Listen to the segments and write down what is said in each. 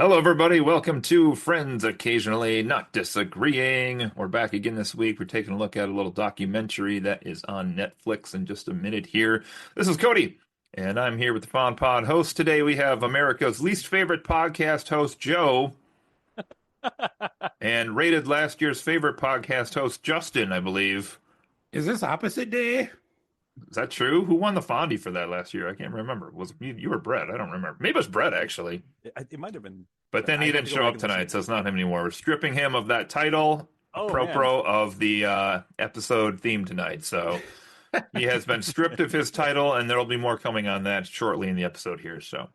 Hello, everybody. Welcome to Friends Occasionally Not Disagreeing. We're back again this week. We're taking a look at a little documentary that is on Netflix in just a minute here. This is Cody, and I'm here with the Fawn Pod host. Today we have America's least favorite podcast host, Joe, and rated last year's favorite podcast host, Justin, I believe. Is this opposite day? Is that true? Who won the Fondy for that last year? I can't remember. Was it you or Brett? I don't remember. Maybe it was Brett, actually. It might have been. But then he I'd have didn't to go show back up and listen. tonight, so it's not him anymore. We're stripping him of that title, Oh man, apropos of the episode theme tonight. So he has been stripped of his title, and there will be more coming on that shortly in the episode here. So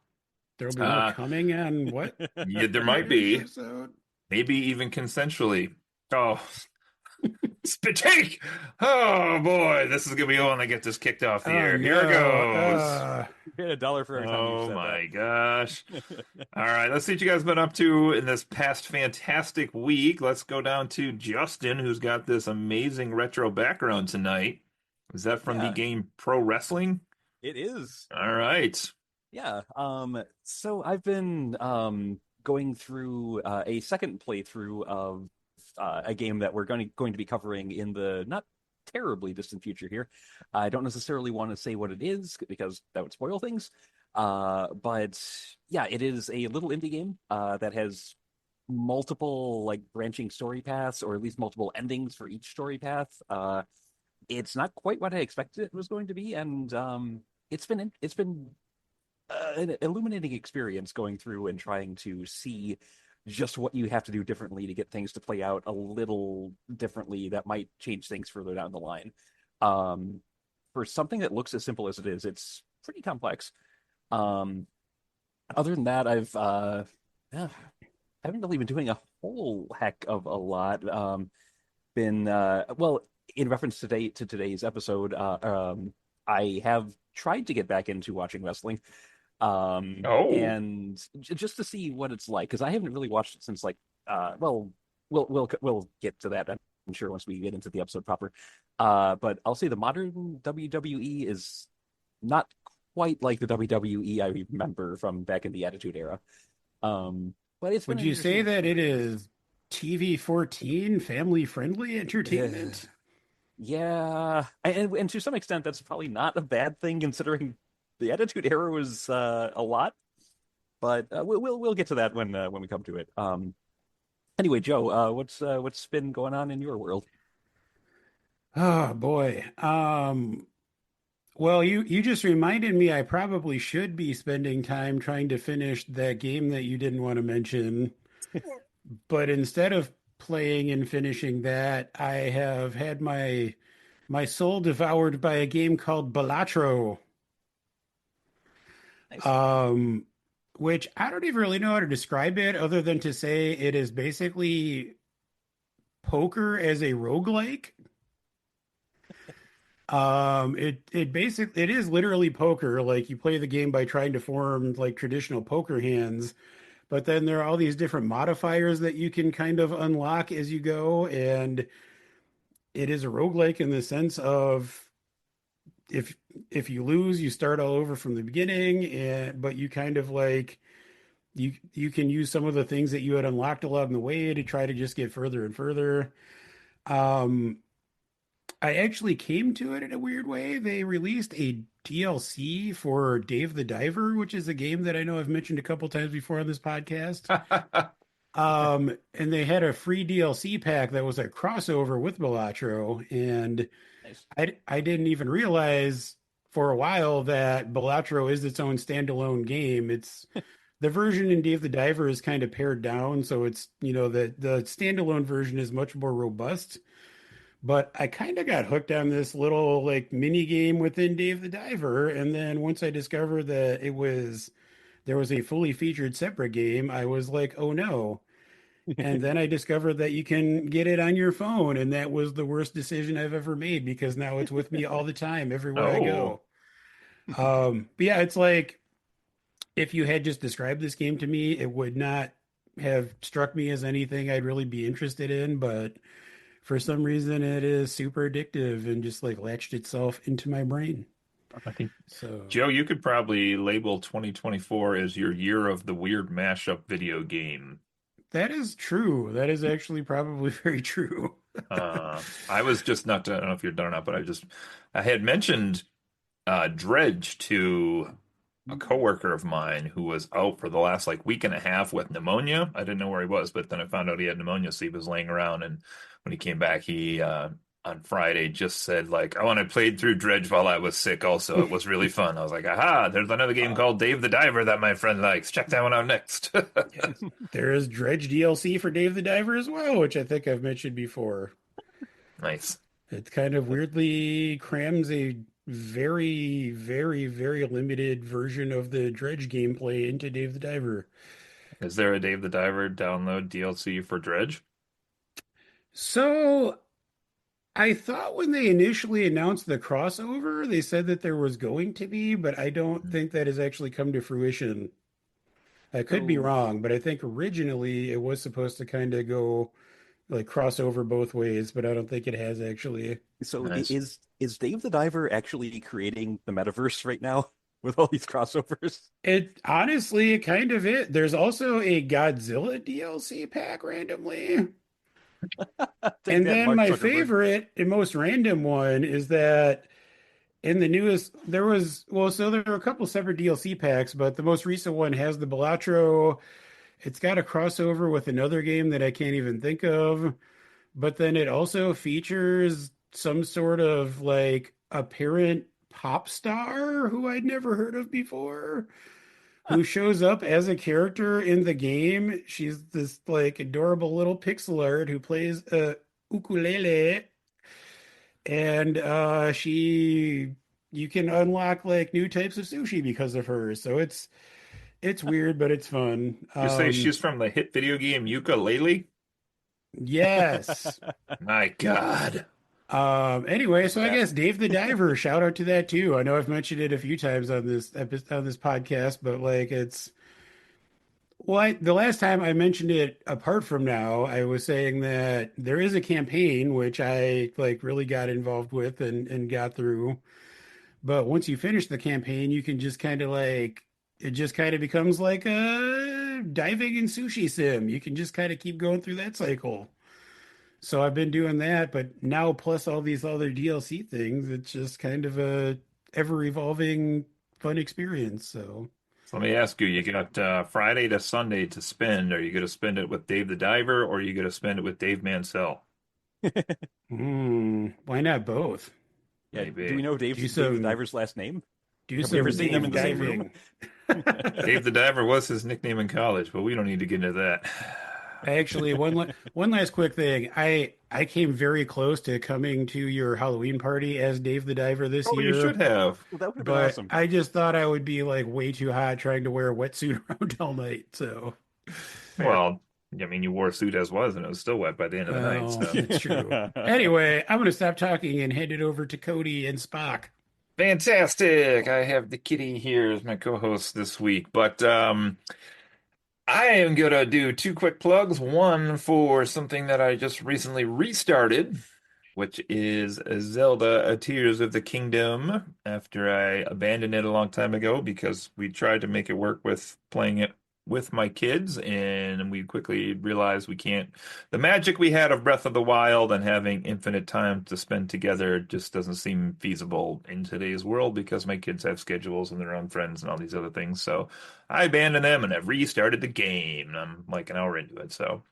There'll be more uh, coming on what? yeah, there might be, Episode? maybe even consensually. Oh, spit take! Oh boy, this is gonna be the one that gets us kicked off the air. Here it goes. you paid $1 for every time you Oh said my gosh. All right, let's see what you guys been up to in this past fantastic week. Let's go down to Justin, who's got this amazing retro background tonight. Is that from the Yeah. game Pro Wrestling? It is. All right. Yeah. So I've been going through a second playthrough of a game that we're going to be covering in the not terribly distant future here. I don't necessarily want to say what it is because that would spoil things. But yeah, it is a little indie game that has multiple like branching story paths, or at least multiple endings for each story path. It's not quite what I expected it was going to be, and it's been an illuminating experience going through and trying to see just what you have to do differently to get things to play out a little differently that might change things further down the line. For something that looks as simple as it is, it's pretty complex. Um, Other than that, I haven't really been doing a whole heck of a lot. Been well, in reference to today's episode, I have tried to get back into watching wrestling, Oh, and just to see what it's like, because I haven't really watched it since well, we'll get to that, I'm sure, once we get into the episode proper. But I'll say the modern WWE is not quite like the WWE I remember from back in the Attitude Era. But it's been Would an you say interesting that it experience. is TV 14 family friendly Yeah, entertainment? yeah, and to some extent, that's probably not a bad thing considering the Attitude Era was a lot. But we'll get to that when we come to it. Anyway, Joe, what's been going on in your world? Oh boy. Well, you just reminded me I probably should be spending time trying to finish that game that you didn't want to mention. But instead of playing and finishing that, I have had my soul devoured by a game called Balatro, Nice. um, which I don't even really know how to describe it other than to say it is basically poker as a roguelike. It is literally poker. Like you play the game by trying to form like traditional poker hands, but then there are all these different modifiers that you can kind of unlock as you go, and it is a roguelike in the sense of if if you lose, you start all over from the beginning, and but you kind of like you can use some of the things that you had unlocked along the way to try to just get further and further. Um, I actually came to it in a weird way. They released a DLC for Dave the Diver, which is a game that I know I've mentioned a couple times before on this podcast. And they had a free DLC pack that was a crossover with Balatro, and Nice. I didn't even realize for a while that Balatro is its own standalone game. It's the version in Dave the Diver is kind of pared down, so it's the standalone version is much more robust. But I kind of got hooked on this little like mini game within Dave the Diver, and then once I discovered that there was a fully featured separate game, I was like, oh no. And then I discovered that you can get it on your phone, and that was the worst decision I've ever made because now it's with me all the time, everywhere I oh. go. But yeah, it's like if you had just described this game to me, it would not have struck me as anything I'd really be interested in, but for some reason it is super addictive and just like latched itself into my brain. I think, So Joe, you could probably label 2024 as your year of the weird mashup video game. that is true. That is actually probably very true. I was just not, I don't know if you're done or not, but I had mentioned Dredge to a coworker of mine who was out for the last like week and a half with pneumonia. I didn't know where he was, but then I found out he had pneumonia, so he was laying around. And when he came back, he on Friday just said like, "Oh, and I played through Dredge while I was sick. Also, it was really fun." I was like, "Aha! There's another game Uh, called Dave the Diver that my friend likes. Check that one out next." Yes. There is Dredge DLC for Dave the Diver as well, which I think I've mentioned before. Nice. It kind of weirdly crams a very, very, very limited version of the Dredge gameplay into Dave the Diver. Is there a Dave the Diver download DLC for Dredge? So I thought when they initially announced the crossover, they said that there was going to be, but I don't think that has actually come to fruition. I could be so wrong, but I think originally it was supposed to kind of go like crossover both ways, but I don't think it has actually. Nice. is Dave the Diver actually creating the metaverse right now with all these crossovers? It honestly, it kind of it. There's also a Godzilla DLC pack randomly. Take And that, then Mark my Zuckerberg. favorite and most random one is that in the newest, there was, well, so there were a couple separate DLC packs, but the most recent one has the Balatro. It's got a crossover with another game that I can't even think of, but then it also features some sort of like apparent pop star who I'd never heard of before, who shows up as a character in the game. She's this like adorable little pixel art who plays a ukulele, and she you can unlock like new types of sushi because of her. So it's weird, but it's fun. You say she's from the hit video game Yooka-Laylee? Yes. My God. Anyway, so I Yeah. guess Dave the Diver, shout out to that too. I know I've mentioned it a few times on this podcast, but like it's well, the last time I mentioned it apart from now, I was saying that there is a campaign which I like really got involved with and got through. But once you finish the campaign, you can just kind of like it just kind of becomes like a diving and sushi sim. You can just kind of keep going through that cycle. So I've been doing that, but now plus all these other DLC things, it's just kind of a ever evolving fun experience. So, So let me ask you, you got Friday to Sunday to spend. Are you going to spend it with Dave the Diver or are you going to spend it with Dave Mansell? why not both? Yeah, do we Maybe. know Do Dave the some Diver's last name? do Have we ever some seen them in Dave the same room? diving. Dave the Diver was his nickname in college, but we don't need to get into that. Actually, one last quick thing. I came very close to coming to your Halloween party as Dave the Diver this Oh, you year, should have. Well, that would have been but awesome. I just thought I would be like way too hot trying to wear a wetsuit around all night. So, fair. Well, I mean, you wore a suit as was, and it was still wet by the end of the night. Well, So it's true. Anyway, I'm going to stop talking and hand it over to Cody and Spock. fantastic! I have the kitty here as my co-host this week, but I am gonna do two quick plugs. One for something that I just recently restarted, which is Zelda: Tears of the Kingdom, after I abandoned it a long time ago because we tried to make it work with playing it with my kids, and we quickly realized we can't. The magic we had of Breath of the Wild and having infinite time to spend together just doesn't seem feasible in today's world because my kids have schedules and their own friends and all these other things. So I abandoned them and I've restarted the game, and I'm like an hour into it. So.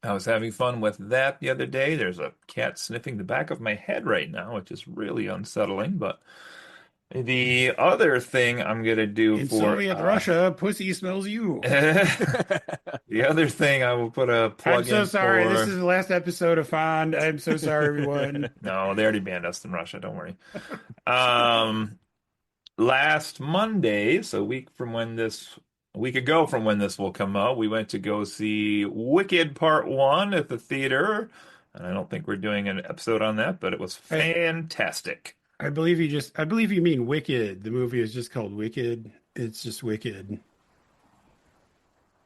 I was having fun with that the other day. There's a cat sniffing the back of my head right now, which is really unsettling. But the other thing I'm gonna do In for Soviet Russia, pussy smells you. the other thing I will put a I'm plug so in sorry. This for. is the last episode of Fond. I'm so sorry, everyone. No, they already banned us in Russia. Don't worry. Um, Last Monday, so a week ago from when this will come out, we went to go see Wicked Part 1 at the theater. And I don't think we're doing an episode on that, but it was I fantastic. I believe you mean Wicked. The movie is just called Wicked. It's just Wicked.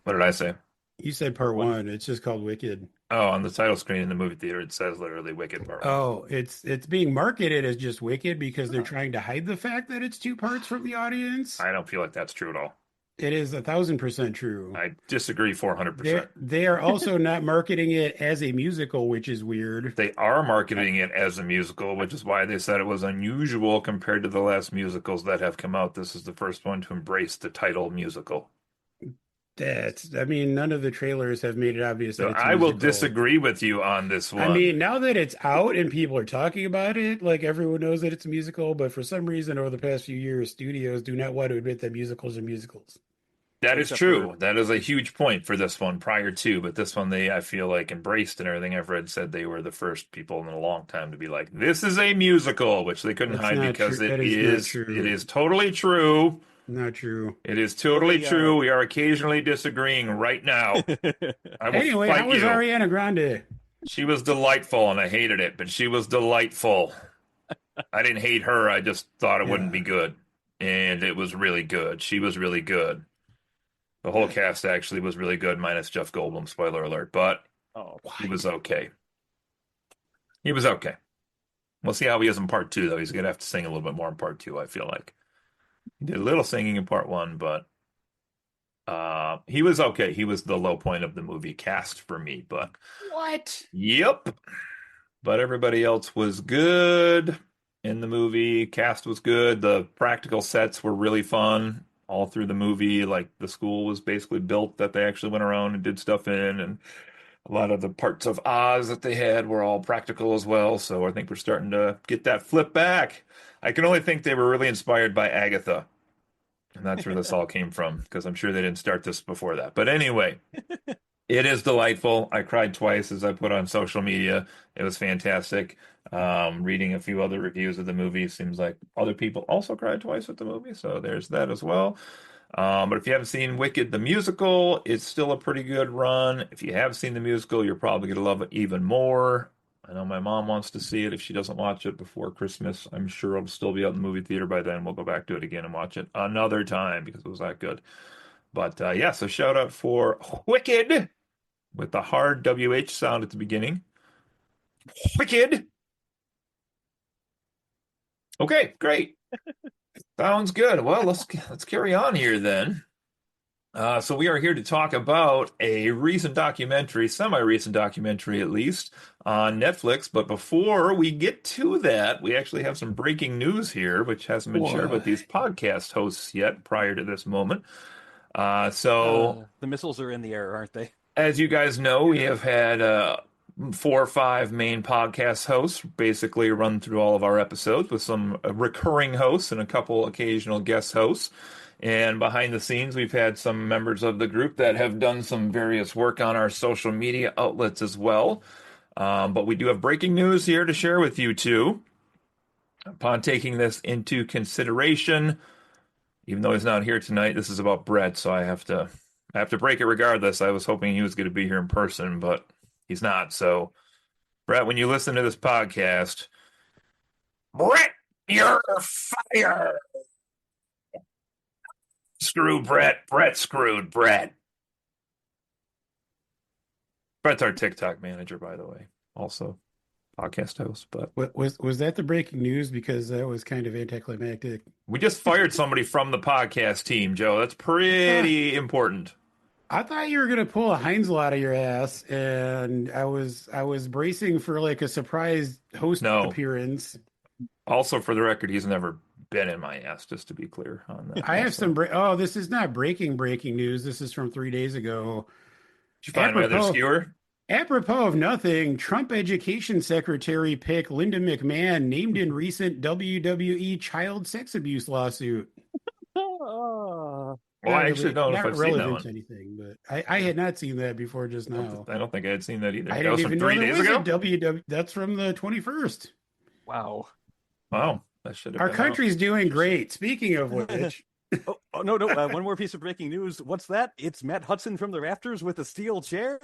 What did I say? You said part One. one. It's just called Wicked. Oh, on the title screen in the movie theater, it says literally Wicked Part 1. Oh, it's being marketed as just Wicked because they're Huh. trying to hide the fact that it's two parts from the audience. I don't feel like that's true at all. It is 1,000% true. I disagree 400%. They are also not marketing it as a musical, which is weird. They are marketing it as a musical, which is why they said it was unusual compared to the last musicals that have come out. This is the first one to embrace the title musical. I mean, none of the trailers have made it obvious So that it's a I will musical. disagree with you on this I one. mean, now that it's out and people are talking about it, like everyone knows that it's a musical, but for some reason over the past few years, studios do not want to admit that musicals are musicals. That is Except true. for That is a huge point for this one prior to, but this one they, I feel like, embraced, and everything I've read said they were the first people in a long time to be like, this is a musical, which they couldn't That's hide not true. because That is not it true. is totally true. Not true. It is well, totally true. We are occasionally disagreeing right now. I will Anyway, fight how was you. Ariana Grande? She was delightful, and I hated it, but she was delightful. I didn't hate her. I just thought it wouldn't Yeah. be good, and it was really good. She was really good. The whole cast actually was really good, minus Jeff Goldblum. Spoiler alert, but oh, he was okay. He was okay. We'll see how he is in part two, though. He's gonna have to sing a little bit more in part two, I feel like. He did a little singing in part one, but he was okay. He was the low point of the movie cast for me, but What? yep. But everybody else was good in the movie. Cast was good. The practical sets were really fun all through the movie. Like the school was basically built that they actually went around and did stuff in, and a lot of the parts of Oz that they had were all practical as well. So I think we're starting to get that flip back. I can only think they were really inspired by Agatha. And that's where this all came from, because I'm sure they didn't start this before that. But anyway, it is delightful. I cried twice, as I put on social media. It was fantastic. Reading a few other reviews of the movie, seems like other people also cried twice with the movie. So there's that as well. But if you haven't seen Wicked the musical, it's still a pretty good run. If you have seen the musical, you're probably going to love it even more. I know my mom wants to see it. If she doesn't watch it before Christmas, I'm sure it'll still be out in the movie theater by then. We'll go back to it again and watch it another time because it was that good. But yeah, so shout out for Wicked with the hard WH sound at the beginning. Wicked. Okay, great. Sounds good. Well, let's carry on here then. So we are here to talk about a recent documentary, semi-recent documentary at least, on Netflix. But before we get to that, we actually have some breaking news here, which hasn't been shared with What? these podcast hosts yet prior to this moment. So the missiles are in the air, aren't they? as you guys know, we have had 4 or 5 main podcast hosts basically run through all of our episodes with some recurring hosts and a couple occasional guest hosts. And behind the scenes, we've had some members of the group that have done some various work on our social media outlets as well. But we do have breaking news here to share with you too. Upon taking this into consideration, even though he's not here tonight, this is about Brett, so I have to break it regardless. I was hoping he was going to be here in person, but he's not. So, Brett, when you listen to this podcast, Brett, you're fired. Screw Brett. Brett screwed Brett. Brett's our TikTok manager, by the way. Also, podcast host. But Was that the breaking news? Because that was kind of anticlimactic. we just fired somebody from the podcast team, Joe. That's pretty important. I thought you were gonna pull a Heinzel out of your ass, and I was bracing for like a surprise host No. appearance. Also, for the record, he's never been in my ass, just to be clear on that. I have also. some. Oh, this is not breaking news. This is from 3 days ago. Did you find my other skewer? Apropos of nothing, Trump Education Secretary pick Linda McMahon named in recent WWE child sex abuse lawsuit. Oh, Well, I actually don't know if not I've seen that relevant one. to anything, but I had not seen that before just now. I don't think I had seen that either. I That was didn't from even know 3 there days was ago? a WWE. That's from the 21st. wow. Wow, that should have Our been country's doing great. Speaking of which, No. One more piece of breaking news. What's that? It's Matt Hudson from the rafters with a steel chair.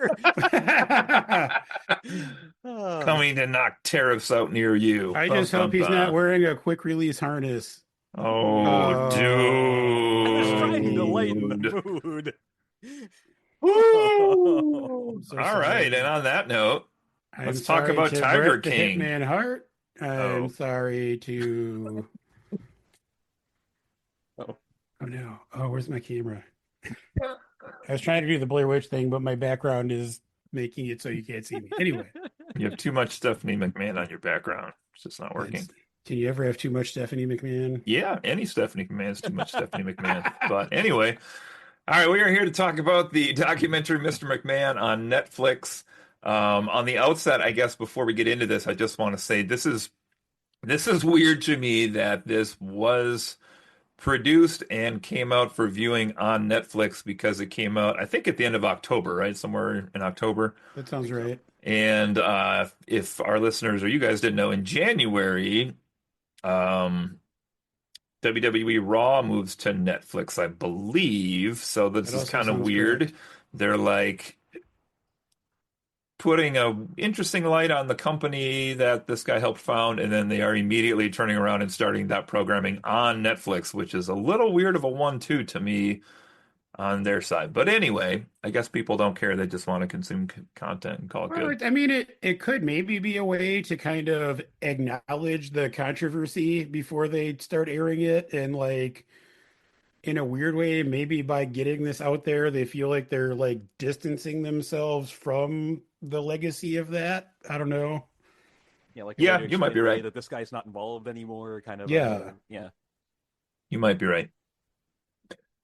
out. Coming to knock tariffs out near you. I just hope he's not wearing a quick release harness. Oh, I was trying to lighten dude. the mood. Woo! I'm so All right, and sorry. on that note, I'm let's talk sorry about to Tiger Brett the King. Hitman Hart. I'm Oh, sorry to. Oh. Oh no. Oh, where's my camera? I was trying to do the Blair Witch thing, but my background is making it so you can't see me. Anyway, you have too much Stephanie McMahon on your background. It's just not it's. working. Can you ever have too much Stephanie McMahon? Yeah, any Stephanie McMahon is too much Stephanie McMahon. But anyway, all right, we are here to talk about the documentary Mr. McMahon on Netflix. On the outset, I guess before we get into this, I just want to say this is weird to me that this was produced and came out for viewing on Netflix because it came out, I think, at the end of October, right? Somewhere in October. That I sounds think so. right. And if our listeners or you guys didn't know, in January, um, WWE Raw moves to Netflix, I believe. So this That is also kind of sounds weird. correct. They're like putting a interesting light on the company that this guy helped found, and then they are immediately turning around and starting that programming on Netflix, which is a little weird of a 1-2 to me on their side. But anyway, I guess people don't care. They just want to consume content and call it Well, good. I mean, it could maybe be a way to kind of acknowledge the controversy before they start airing it, and like in a weird way, maybe by getting this out there, they feel like they're like distancing themselves from the legacy of that. I don't know. Yeah, like a way to Yeah, you might explain be away right. that this guy's not involved anymore, kind of Yeah. yeah. You might be right.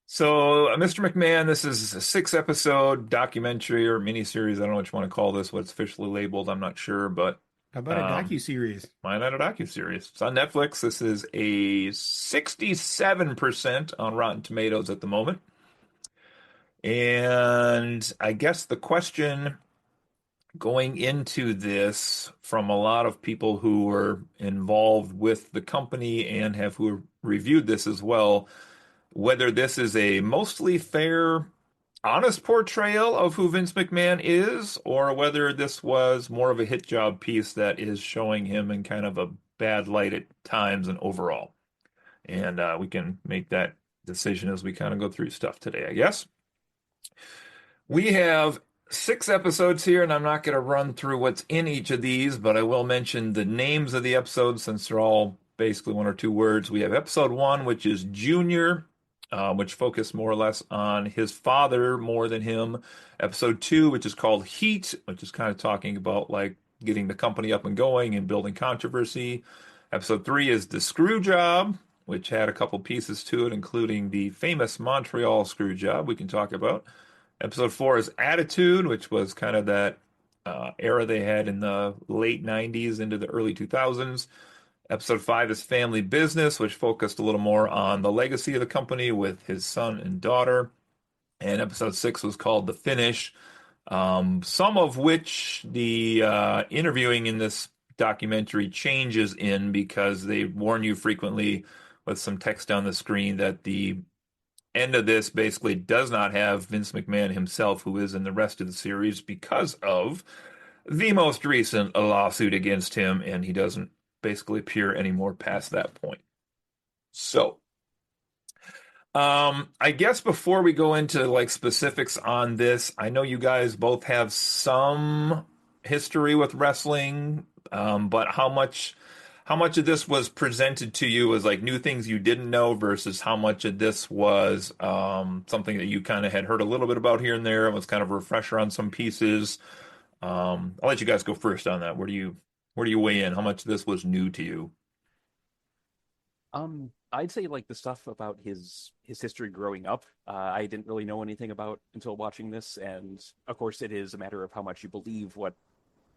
So, Mr. McMahon, this is a 6 episode documentary or miniseries. I don't know what you want to call this, what it's officially labeled. I'm not sure, but How about a um, docu-series? why not a docuseries? It's on Netflix. This is a 67% on Rotten Tomatoes at the moment. And I guess the question going into this from a lot of people who were involved with the company and have who reviewed this as well, whether this is a mostly fair, honest portrayal of who Vince McMahon is, or whether this was more of a hit job piece that is showing him in kind of a bad light at times and overall. And we can make that decision as we kind of go through stuff today, I guess. We have 6 episodes here, and I'm not going to run through what's in each of these, but I will mention the names of the episodes since they're all basically 1 or 2 words. We have episode 1, which is Junior, which focused more or less on his father more than him. Episode 2, which is called Heat, which is kind of talking about like getting the company up and going and building controversy. Episode 3 is The Screw Job, which had a couple pieces to it, including the famous Montreal screw job we can talk about. Episode 4 is Attitude, which was kind of that era they had in the late 90s into the early 2000s. Episode 5 is Family Business, which focused a little more on the legacy of the company with his son and daughter. And episode 6 was called The Finish, some of which the interviewing in this documentary changes in because they warn you frequently with some text on the screen that the end of this basically does not have Vince McMahon himself, who is in the rest of the series, because of the most recent lawsuit against him, and he doesn't basically appear anymore past that point. So, I guess before we go into like specifics on this, I know you guys both have some history with wrestling, but how much of this was presented to you as like new things you didn't know versus how much of this was something that you kind of had heard a little bit about here and there and was kind of a refresher on some pieces. I'll let you guys go first on that. Where do you weigh in? How much of this was new to you? I'd say like the stuff about his history growing up, I didn't really know anything about until watching this, and of course, it is a matter of how much you believe what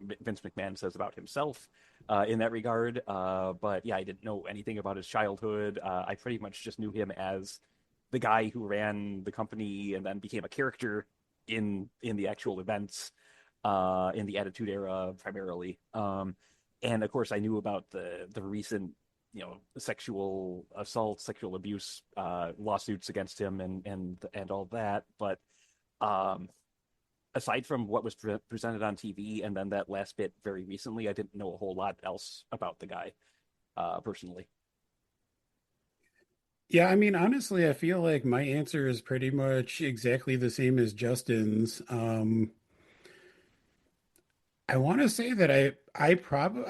Vince McMahon says about himself in that regard. But yeah, I didn't know anything about his childhood. I pretty much just knew him as the guy who ran the company and then became a character in the actual events in the Attitude Era primarily. And of course, I knew about the recent sexual assault, sexual abuse lawsuits against him and all that. But um, aside from what was presented on TV and then that last bit very recently, I didn't know a whole lot else about the guy personally. Yeah, I mean, honestly, I feel like my answer is pretty much exactly the same as Justin's. I want to say that I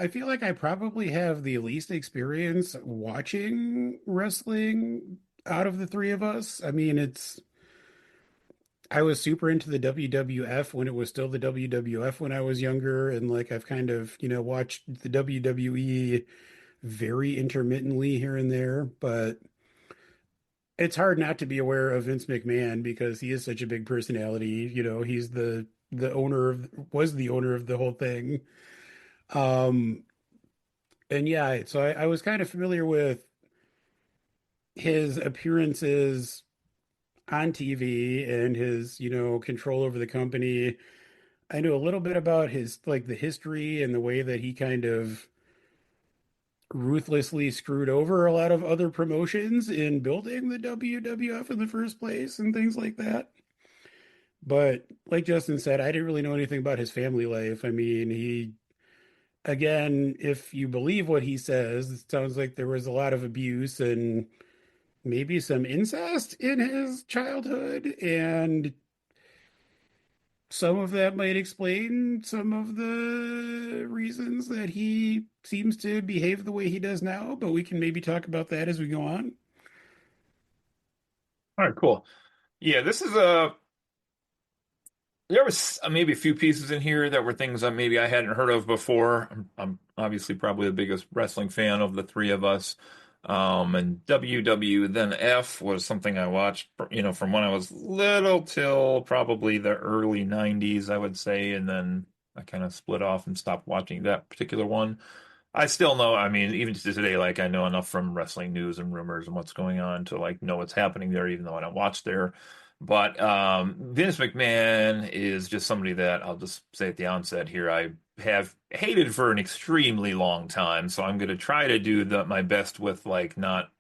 feel like I probably have the least experience watching wrestling out of the three of us. I mean, I was super into the WWF when it was still the WWF when I was younger, and like I've kind of, watched the WWE very intermittently here and there, but it's hard not to be aware of Vince McMahon because he is such a big personality. He's the owner of was the owner of the whole thing. Um, and yeah, so I was kind of familiar with his appearances on TV and his, control over the company. I knew a little bit about his like the history and the way that he kind of ruthlessly screwed over a lot of other promotions in building the WWF in the first place and things like that. But like Justin said, I didn't really know anything about his family life. I mean, again, if you believe what he says, it sounds like there was a lot of abuse and maybe some incest in his childhood. And some of that might explain some of the reasons that he seems to behave the way he does now. But we can maybe talk about that as we go on. All right, cool. Yeah, this is a there was maybe a few pieces in here that were things that maybe I hadn't heard of before. I'm obviously probably the biggest wrestling fan of the three of us. And WW then F was something I watched, from when I was little till probably the early 90s, I would say. And then I kind of split off and stopped watching that particular one. I still know, I mean, even to today, like I know enough from wrestling news and rumors and what's going on to like know what's happening there, even though I don't watch there. But Vince McMahon is just somebody that I'll just say at the onset here, I have hated for an extremely long time. So I'm going to try to do my best with like not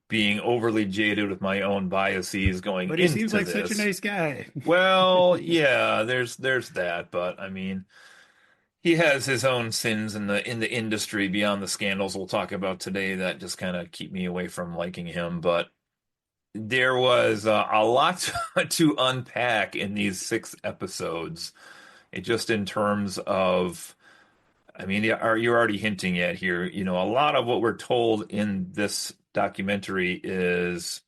being overly jaded with my own biases going But he seems into like such a this. nice guy. Well, yeah, there's that, but I mean, he has his own sins in the industry beyond the scandals we'll talk about today that just kind of keep me away from liking him. But there was a lot to unpack in these 6 episodes. It just in terms of, I mean, you're already hinting at here. A lot of what we're told in this documentary is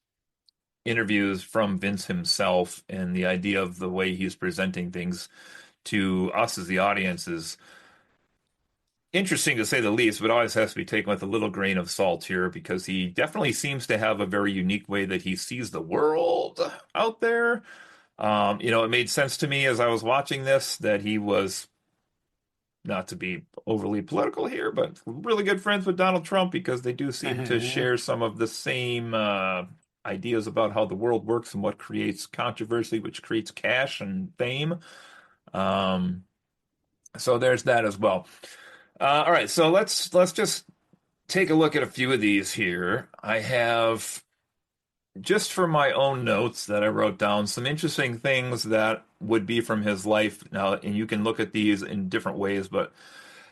interviews from Vince himself, and the idea of the way he's presenting things to us as the audience is interesting to say the least, but always has to be taken with a little grain of salt here because he definitely seems to have a very unique way that he sees the world out there. It made sense to me as I was watching this that he was, not to be overly political here, but really good friends with Donald Trump because they do seem to share some of the same ideas about how the world works and what creates controversy, which creates cash and fame. Um, so there's that as well. All right, so let's just take a look at a few of these here. I have, just for my own notes that I wrote down, some interesting things that would be from his life now, and you can look at these in different ways, but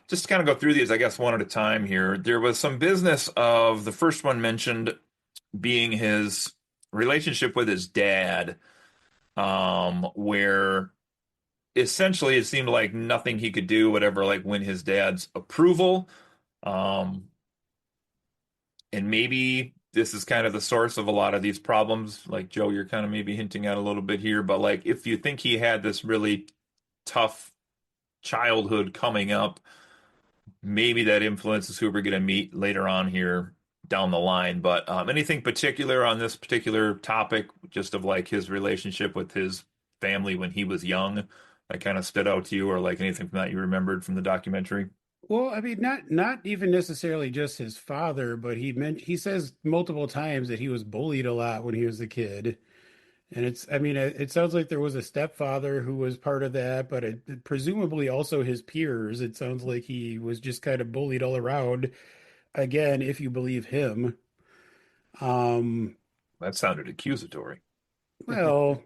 just to kind of go through these, I guess, one at a time here. There was some business of the first one mentioned being his relationship with his dad, where essentially it seemed like nothing he could do, whatever, like win his dad's approval. Um, And maybe this is kind of the source of a lot of these problems. Like Joe, you're kind of maybe hinting at a little bit here, but like if you think he had this really tough childhood coming up, maybe that influences who we're going to meet later on here down the line. But anything particular on this particular topic, just of like his relationship with his family when he was young, that kind of stood out to you, or like anything from that you remembered from the documentary? Well, I mean, not even necessarily just his father, but he says multiple times that he was bullied a lot when he was a kid. And I mean, it sounds like there was a stepfather who was part of that, but presumably also his peers. It sounds like he was just kind of bullied all around. Again, if you believe him. Um, That sounded accusatory. well,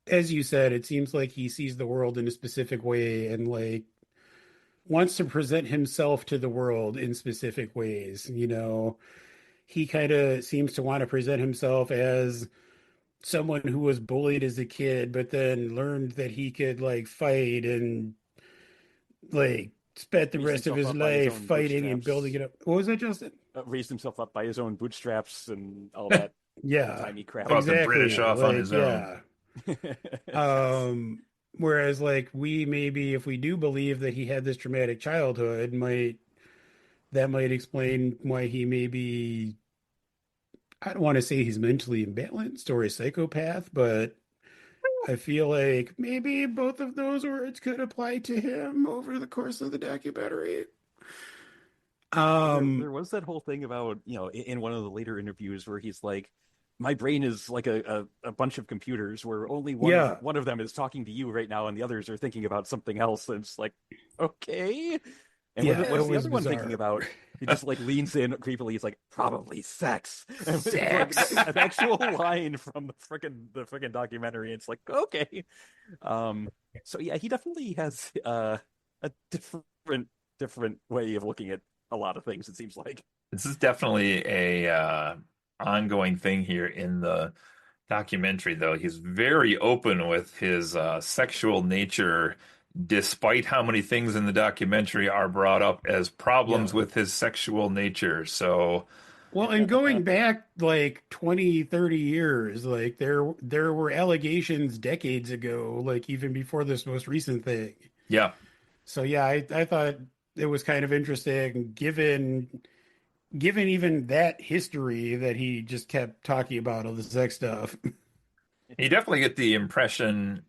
as you said, it seems like he sees the world in a specific way, and like wants to present himself to the world in specific ways. He kind of seems to want to present himself as someone who was bullied as a kid, but then learned that he could like fight and like spent the Raised rest of himself his up by his life own fighting and building bootstraps. it up. What was that, Justin? Raised himself up by his own bootstraps and all that old Yeah, timey crap. Fought the British exactly. off on Like, his own. yeah. Yes. Whereas like we maybe if we do believe that he had this traumatic childhood, might explain why he maybe I don't want to say he's mentally imbalanced or a psychopath, but I feel like maybe both of those words could apply to him over the course of the documentary. Well, there Um, there was that whole thing about, in one of the later interviews where he's like, my brain is like a bunch of computers where only one of yeah, one of them is talking to you right now and the others are thinking about something else. And it's like, okay. And yeah, what's it the was other one thinking bizarre. about? He just like leans in creepily. He's like, probably sex. And it's like Sex. an actual line from the frickin' documentary. It's like, okay. Um, so yeah, he definitely has a different way of looking at a lot of things, it seems like. This is definitely a ongoing thing here in the documentary, though. He's very open with his sexual nature, despite how many things in the documentary are brought up as problems Yeah. with his sexual nature. So, Well, and going back like 20, 30 years, like there were allegations decades ago, like even before this most recent thing. yeah, So yeah, I thought it was kind of interesting given even that history that he just kept talking about all the sex stuff. you definitely get the impression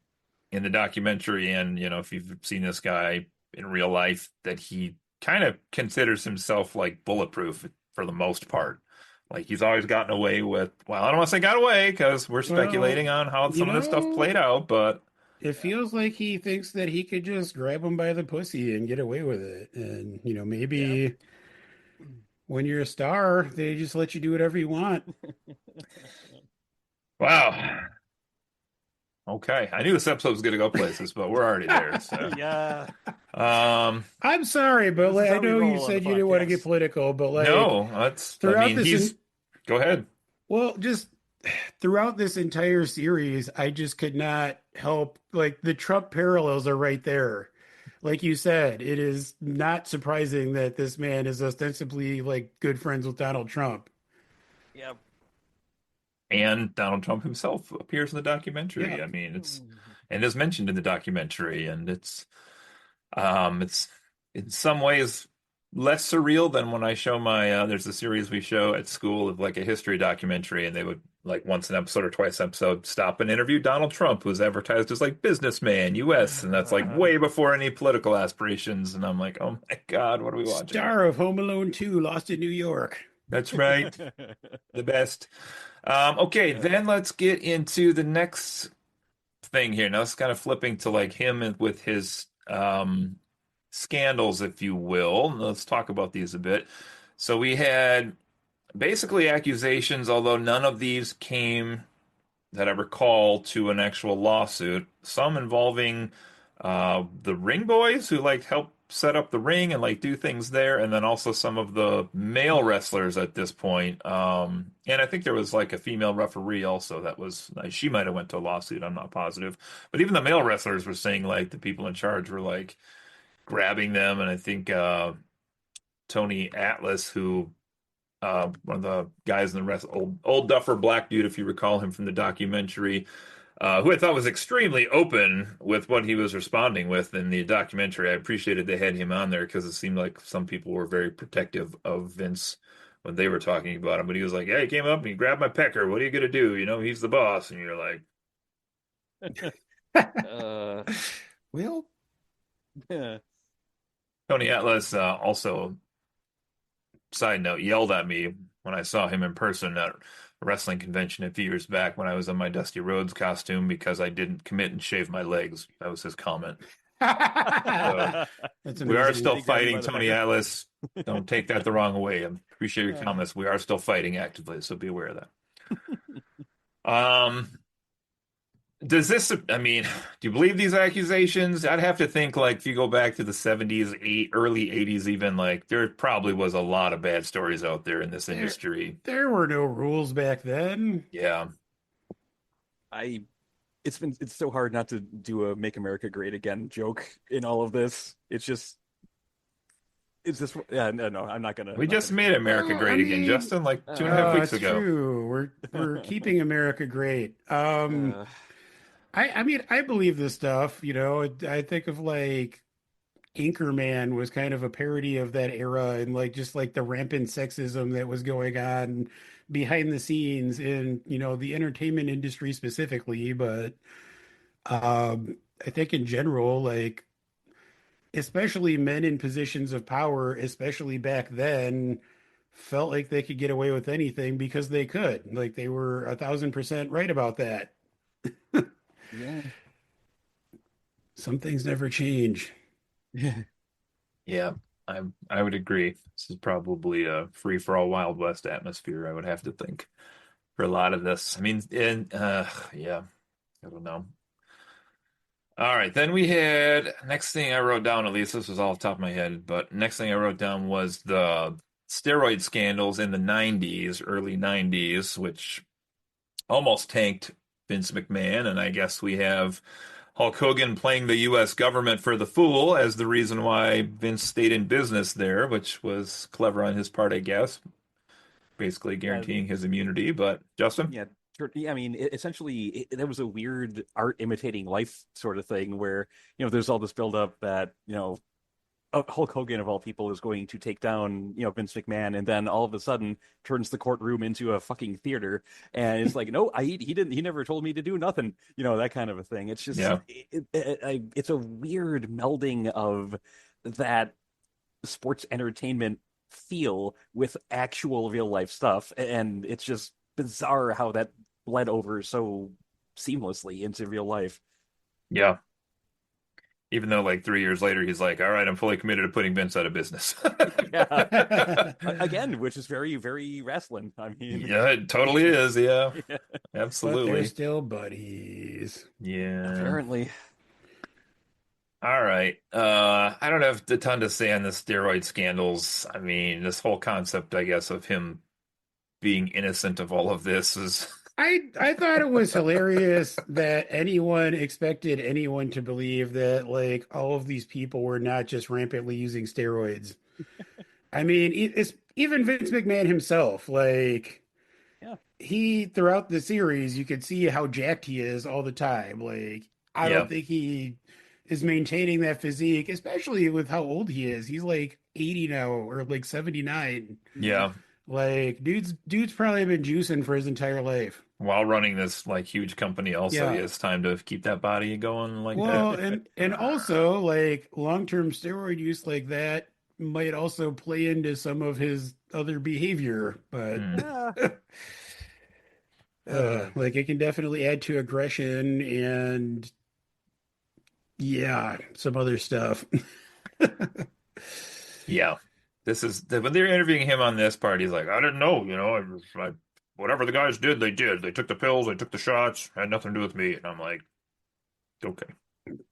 in the documentary, and if you've seen this guy in real life, that he kind of considers himself like bulletproof for the most part. Like he's always gotten away with, well, I don't want to say got away because we're Well, speculating on how you some of this stuff know, played out, but it feels like he thinks that he could just grab him by the pussy and get away with it. And, Yeah. maybe when you're a star, they just let you do whatever you want. wow. Okay. I knew this episode was going to go places, but we're already there. So, Yeah. um, I'm sorry, but This is like, I how we know you roll on the said you didn't want to get podcast. political, but like no, I throughout mean, this in go ahead. well, just throughout this entire series, I just could not help like the Trump parallels are right there. Like you said, it is not surprising that this man is ostensibly like good friends with Donald Trump. Yeah. And Donald Trump himself appears in the Yeah. documentary. I mean, and is mentioned in the documentary, and it's in some ways less surreal than when I show my there's a series we show at school of like a history documentary, and they would like once an episode or twice an episode stop and interview Donald Trump, who's advertised as like businessman US, and that's like way before any political aspirations, and I'm like, oh my God, what are we watching? Star of Home Alone 2, Lost in New York. That's right, the best. Okay, Yeah. then let's get into the next thing here. Now it's kind of flipping to like him and with his scandals, if you will. Let's talk about these a bit. So we had basically accusations, although none of these came that I recall to an actual lawsuit. Some involving the ring boys who like help set up the ring and like do things there, and then also some of the male wrestlers at this point. And I think there was like a female referee also that was she might have went to a lawsuit. I'm not positive, but even the male wrestlers were saying like the people in charge were like grabbing them, and I think Tony Atlas, who one of the guys in the rest, old duffer black dude, if you recall him from the documentary, who I thought was extremely open with what he was responding with in the documentary. I appreciated they had him on there because it seemed like some people were very protective of Vince when they were talking about him. But he was like, "Yeah, he came up and he grabbed my pecker. What are you gonna do? He's the boss." And you're like, uh, Well, yeah. Tony Atlas also, side note, yelled at me when I saw him in person at a wrestling convention a few years back when I was in my Dusty Rhodes costume because I didn't commit and shave my legs. That was his comment. So that's we are amazing. Did still he grab you fighting, by the Tony pecker? Atlas. Don't take that the wrong way. I appreciate your Uh, comments. We are still fighting actively, so be aware of that. Um, Does this, I mean, do you believe these accusations? I'd have to think like if you go back to the 70s, early 80s even, like there probably was a lot of bad stories out there in this There, industry. there were no rules back then. Yeah. I it's so hard not to do a "Make America Great Again" joke in all of this. It's just yeah, no, We I'm not just gonna made do America Well, I great again, mean, Justin, like 2.5 weeks it's ago. true. We're keeping America great. that. I mean, I believe this stuff. I think of like Anchorman was kind of a parody of that era and like just like the rampant sexism that was going on behind the scenes in the entertainment industry specifically, but I think in general, like especially men in positions of power, especially back then, felt like they could get away with anything because they could. Like they were 1,000% right about that. Yeah. Some things never change. Yeah. Yeah, I would agree. This is probably a free for all Wild West atmosphere, I would have to think, for a lot of this. I mean, and yeah, I don't know. All right, then we had next thing I wrote down, at least this was off the top of my head, but next thing I wrote down was the steroid scandals in the 90s, early 90s, which almost tanked Vince McMahon. And I guess we have Hulk Hogan playing the U.S. government for the fool as the reason why Vince stayed in business there, which was clever on his part, I guess, basically Yeah. guaranteeing his immunity. But Justin? Yeah, yeah, I mean, essentially, that was a weird art imitating life sort of thing where, there's all this buildup that, Hulk Hogan of all people is going to take down, Vince McMahon, and then all of a sudden turns the courtroom into a fucking theater, and it's like, no, he never told me to do nothing, that kind of a thing. It's just, Yeah, it's a weird melding of that sports entertainment feel with actual real life stuff, and it's just bizarre how that bled over so seamlessly into real life. yeah. Even though like 3 years later, he's like, all right, I'm fully committed to putting Vince out of business. Yeah. But Again, which is very, very wrestling. I mean, Yeah, it totally is. Yeah, yeah, they're absolutely. still buddies. Yeah. apparently. All right. I don't have a ton to say on the steroid scandals. I mean, this whole concept, I guess, of him being innocent of all of this is, I thought it was hilarious that anyone expected anyone to believe that like all of these people were not just rampantly using steroids. I mean, it's even Vince McMahon himself, like Yeah. he throughout the series, you could see how jacked he is all the time. Like I don't yeah, think he is maintaining that physique, especially with how old he is. He's like 80 now or like 79. Mhm. yeah. Like dude's probably been juicing for his entire life. While running this like huge company, also, he Yeah. has time to keep that body going like that. Well, and also like long-term steroid use like that might also play into some of his other behavior, but Hmm. Ah, uh, like it can definitely add to aggression and yeah, some other stuff. Yeah. When they're interviewing him on this part, he's like, I didn't know, whatever the guys did, they did. They took the pills, they took the shots, had nothing to do with me. And I'm like, okay.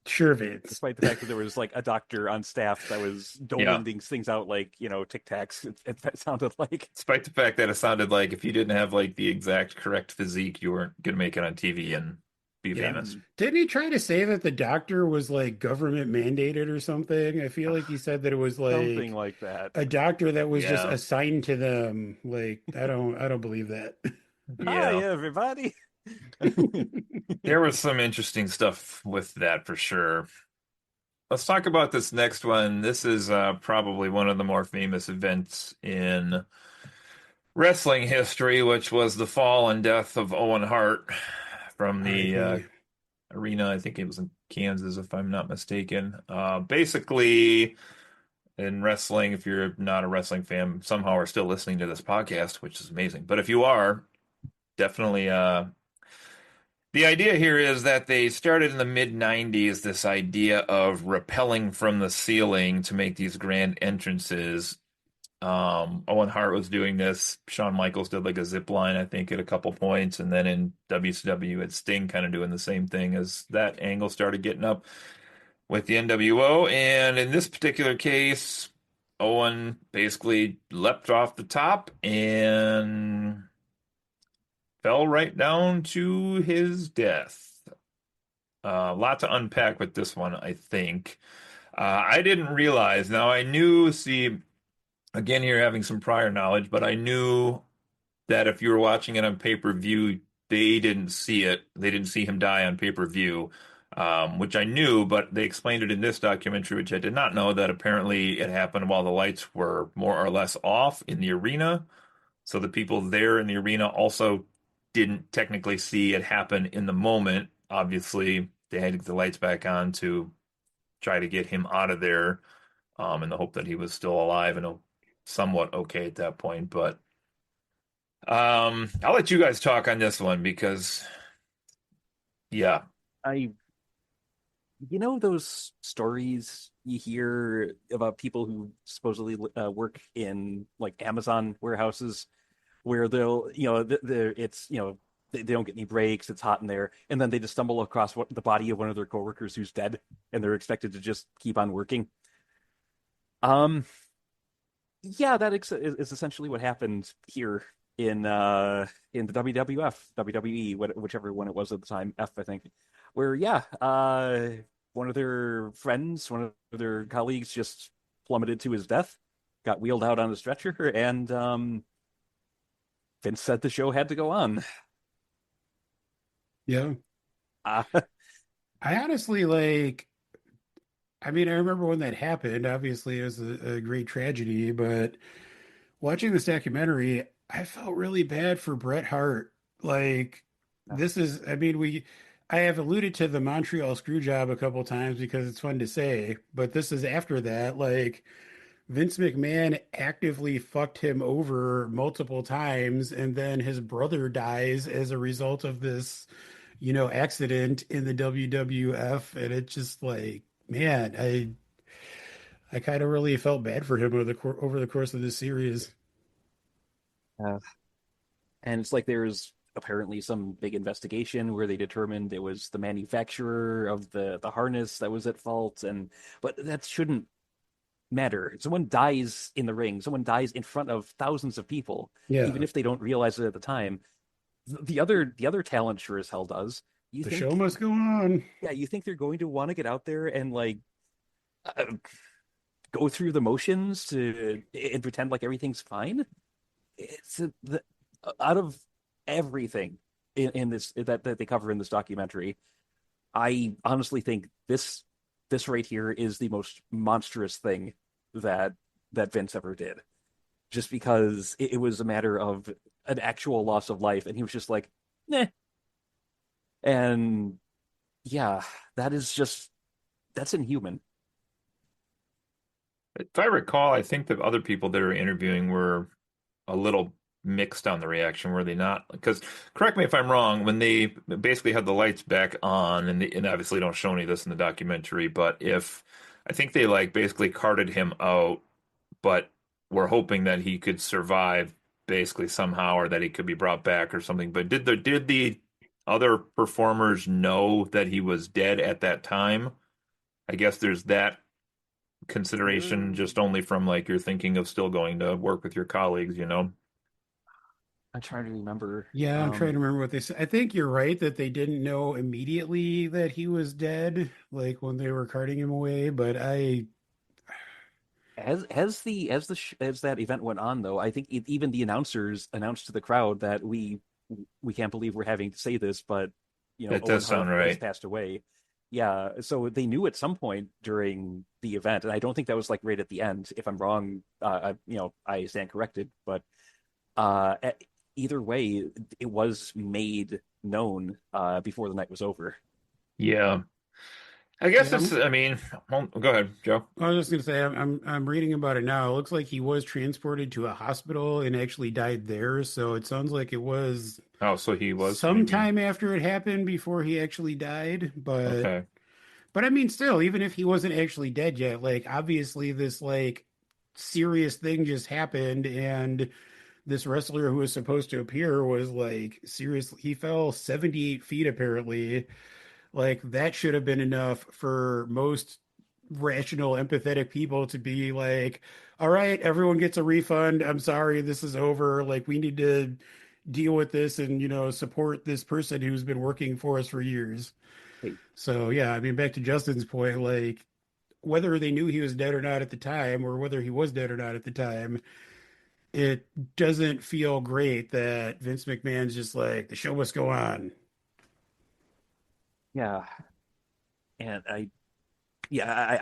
Sure, Vince. despite the fact that there was like a doctor on staff that was Yeah. doling these things out like, Tic Tacs, it sounded like. Despite the fact that it sounded like if you didn't have like the exact correct physique, you weren't gonna make it on TV and be Yeah. famous. Mhm. Didn't he try to say that the doctor was like government mandated or something? I feel like he said that it was Something like like that. a doctor that was just Yeah. assigned to them. Like I don't believe that. Hi, Yeah. everybody. There was some interesting stuff with that for sure. Let's talk about this next one. This is probably one of the more famous events in wrestling history, which was the fall and death of Owen Hart from the R.I.P. arena. I think it was in Kansas, if I'm not mistaken. Basically, in wrestling, if you're not a wrestling fan, somehow are still listening to this podcast, which is amazing. But if you are, definitely the idea here is that they started in the mid 90s this idea of rappelling from the ceiling to make these grand entrances. Owen Hart was doing this. Shawn Michaels did like a zip line, I think, at a couple points, and then in WCW, it's Sting kind of doing the same thing as that angle started getting up with the NWO. And in this particular case, Owen basically leapt off the top and fell right down to his death. A lot to unpack with this one, I think. I didn't realize. Now I knew, see, again here having some prior knowledge, but I knew that if you were watching it on pay-per-view, they didn't see it. They didn't see him die on pay-per-view, which I knew, but they explained it in this documentary, which I did not know, that apparently it happened while the lights were more or less off in the arena. So the people there in the arena also didn't technically see it happen in the moment. Obviously, they had to get the lights back on to try to get him out of there, in the hope that he was still alive and somewhat okay at that point. But I'll let you guys talk on this one because, yeah, I those stories you hear about people who supposedly work in like Amazon warehouses where they'll, it's, they don't get any breaks, it's hot in there, and then they just stumble across the body of one of their coworkers who's dead, and they're expected to just keep on working. Um, yeah, is essentially what happened here in the WWF, WWE, whichever one it was at the time, F, I think, where yeah, one of their friends, one of their colleagues just plummeted to his death, got wheeled out on a stretcher, and Vince said the show had to go on. Yeah. Uh, I honestly like, I mean, I remember when that happened. Obviously, it was a great tragedy, but watching this documentary, I felt really bad for Bret Hart. Like, this is, I mean, I have alluded to the Montreal screw job a couple times because it's fun to say, but this is after that. Like, Vince McMahon actively fucked him over multiple times, and then his brother dies as a result of this, accident in the WWF. And it just like, man, I kind of really felt bad for him over the course of this series. uh, and it's like there's apparently some big investigation where they determined it was the manufacturer of the harness that was at fault, and but that shouldn't matter. Someone dies in the ring, someone dies in front of thousands of people, even Yeah, if they don't realize it at the time. The other talent sure as hell does. You the show think, must go on. yeah, you think they're going to want to get out there and like uh, go through the motions to and pretend like everything's fine? It's out of everything in this that they cover in this documentary. I honestly think this right here is the most monstrous thing that Vince ever did. Just because it was a matter of an actual loss of life, and he was just like, "Nah." And yeah, that is just that's inhuman. if I recall, I think the other people they were interviewing were a little mixed on the reaction, were they not? Because correct me if I'm wrong, when they basically had the lights back on, and obviously don't show any of this in the documentary, but if I think they like basically carted him out, but were hoping that he could survive basically somehow, or that he could be brought back or something. But did the other performers know that he was dead at that time? I guess there's that consideration just only from like you're thinking of still going to work with your colleagues, you know? I'm trying to remember. Yeah, I'm trying to remember what they said. I think you're right that they didn't know immediately that he was dead, like when they were carting him away. But As that event went on, though, I think even the announcers announced to the crowd that we can't believe we're having to say this, but That Owen does Hart sound has right. passed away. Yeah, so they knew at some point during the event, and I don't think that was like right at the end. If I'm wrong, I stand corrected. But uh, e- either way, it was made known before the night was over. Yeah. I guess yeah, it's, I mean, well, go ahead, Joe. I was just gonna say I'm reading about it now. It looks like he was transported to a hospital and actually died there. So it sounds like it was Oh, so he was maybe. sometime after it happened before he actually died. But Okay. I mean, still, even if he wasn't actually dead yet, like obviously this like serious thing just happened, and this wrestler who was supposed to appear was like seriously, he fell 78 feet apparently. Like that should have been enough for most rational, empathetic people to be like, all right, everyone gets a refund. I'm sorry, this is over. Like we need to deal with this and, support this person who's been working for us for years. Hey, So yeah, I mean, back to Justin's point, like whether they knew he was dead or not at the time, or whether he was dead or not at the time, it doesn't feel great that Vince McMahon's just like the show must go on. yeah, and I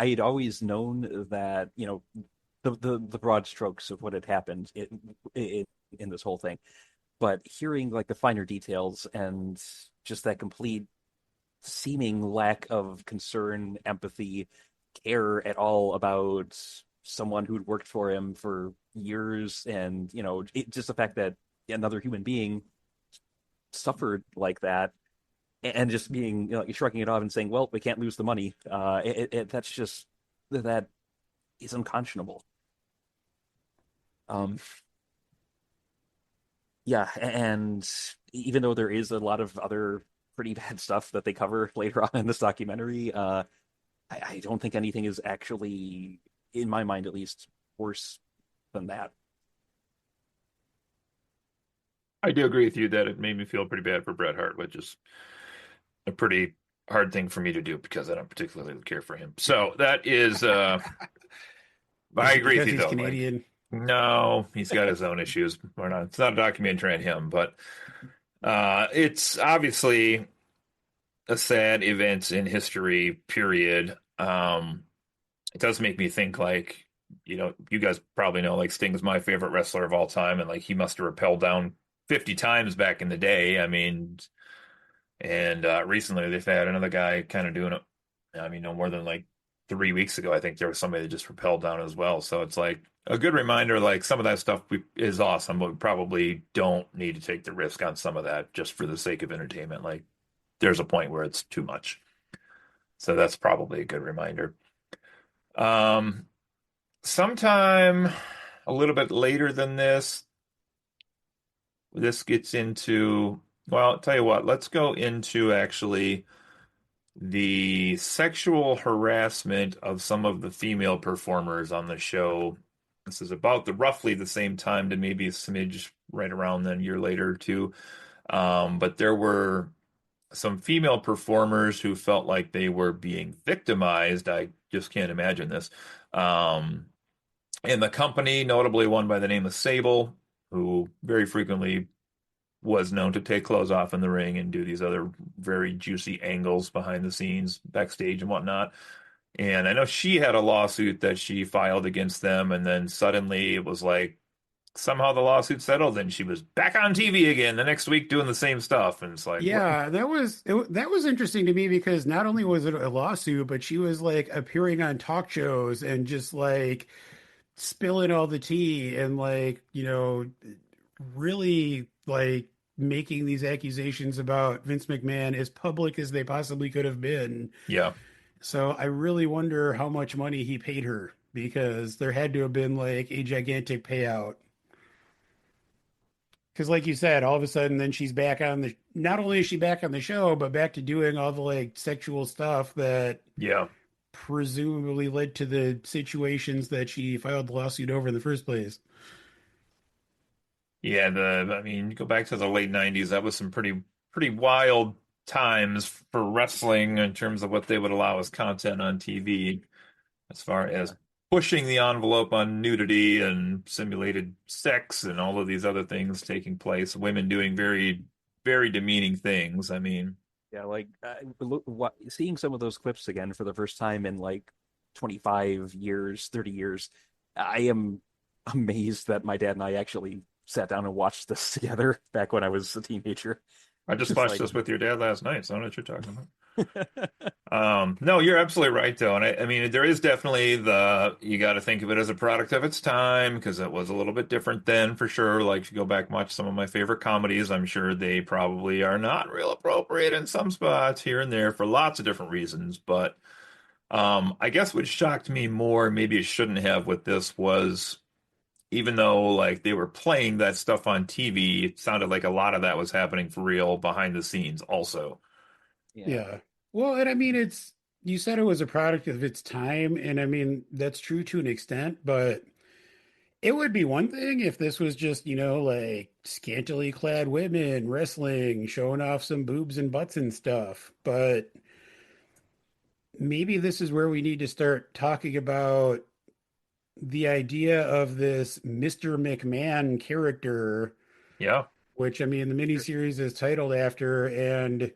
had always known that, the broad strokes of what had happened in this whole thing, but hearing like the finer details and just that complete seeming lack of concern, empathy, care at all about someone who'd worked for him for years, and just the fact that another human being suffered like that, and just being, shrugging it off and saying, "Well, we can't lose the money." That's just that is unconscionable. Um, yeah, and even though there is a lot of other pretty bad stuff that they cover later on in this documentary, I don't think anything is actually, in my mind at least, worse than that. I do agree with you that it made me feel pretty bad for Bret Hart, which is a pretty hard thing for me to do because I don't particularly care for him. So that is, I Is it agree with because you he's though. Like, Canadian? no, he's got his own issues. We're not, it's not a documentary on him, but it's obviously a sad event in history, period. It does make me think like, you guys probably know like Sting's my favorite wrestler of all time, and like he must have rappelled down 50 times back in the day. I mean, and recently they've had another guy kind of doing it. I mean, no more than like 3 weeks ago, I think there was somebody that just rappelled down as well. So it's like a good reminder, like some of that stuff is awesome, but we probably don't need to take the risk on some of that just for the sake of entertainment. Like there's a point where it's too much. So that's probably a good reminder. Um, Sometime a little bit later than this gets into, well, I'll tell you what, let's go into actually the sexual harassment of some of the female performers on the show. This is about the roughly the same time to maybe a smidge right around then, a year later too. But there were some female performers who felt like they were being victimized. I just can't imagine this. Um, and the company, notably one by the name of Sable, who very frequently was known to take clothes off in the ring and do these other very juicy angles behind the scenes, backstage and whatnot. And I know she had a lawsuit that she filed against them, and then suddenly it was like somehow the lawsuit settled, and she was back on TV again the next week doing the same stuff. And it's like, what? Yeah, that was interesting to me because not only was it a lawsuit, but she was like appearing on talk shows and just like spilling all the tea and like, really like making these accusations about Vince McMahon as public as they possibly could have been. Yeah, So I really wonder how much money he paid her because there had to have been like a gigantic payout. Because, like you said, all of a sudden, then she's back on the. Not only is she back on the show, but back to doing all the like sexual stuff that yeah. presumably led to the situations that she filed the lawsuit over in the first place. Yeah, I mean, you go back to the late 90s, that was some pretty wild times for wrestling in terms of what they would allow as content on TV, as far as pushing the envelope on nudity and simulated sex and all of these other things taking place, women doing very, very demeaning things. I mean, Yeah, like seeing some of those clips again for the first time in like 25 years, 30 years, I am amazed that my dad and I actually sat down and watched this together back when I was a teenager. I just Just watched like, this with your dad last night, so I know what you're talking about. No, you're absolutely right, though. And I mean, there is definitely you got to think of it as a product of its time because it was a little bit different then for sure. Like, if you go back and watch some of my favorite comedies, I'm sure they probably are not real appropriate in some spots here and there for lots of different reasons. But I guess what shocked me more, maybe it shouldn't have with this, was even though like they were playing that stuff on TV, it sounded like a lot of that was happening for real behind the scenes also. Yeah. Yeah. Well, and I mean, you said it was a product of its time, and I mean, that's true to an extent, but it would be one thing if this was just, like scantily clad women wrestling, showing off some boobs and butts and stuff. But maybe this is where we need to start talking about the idea of this Mr. McMahon character, Yeah, which I mean, the miniseries is titled after, and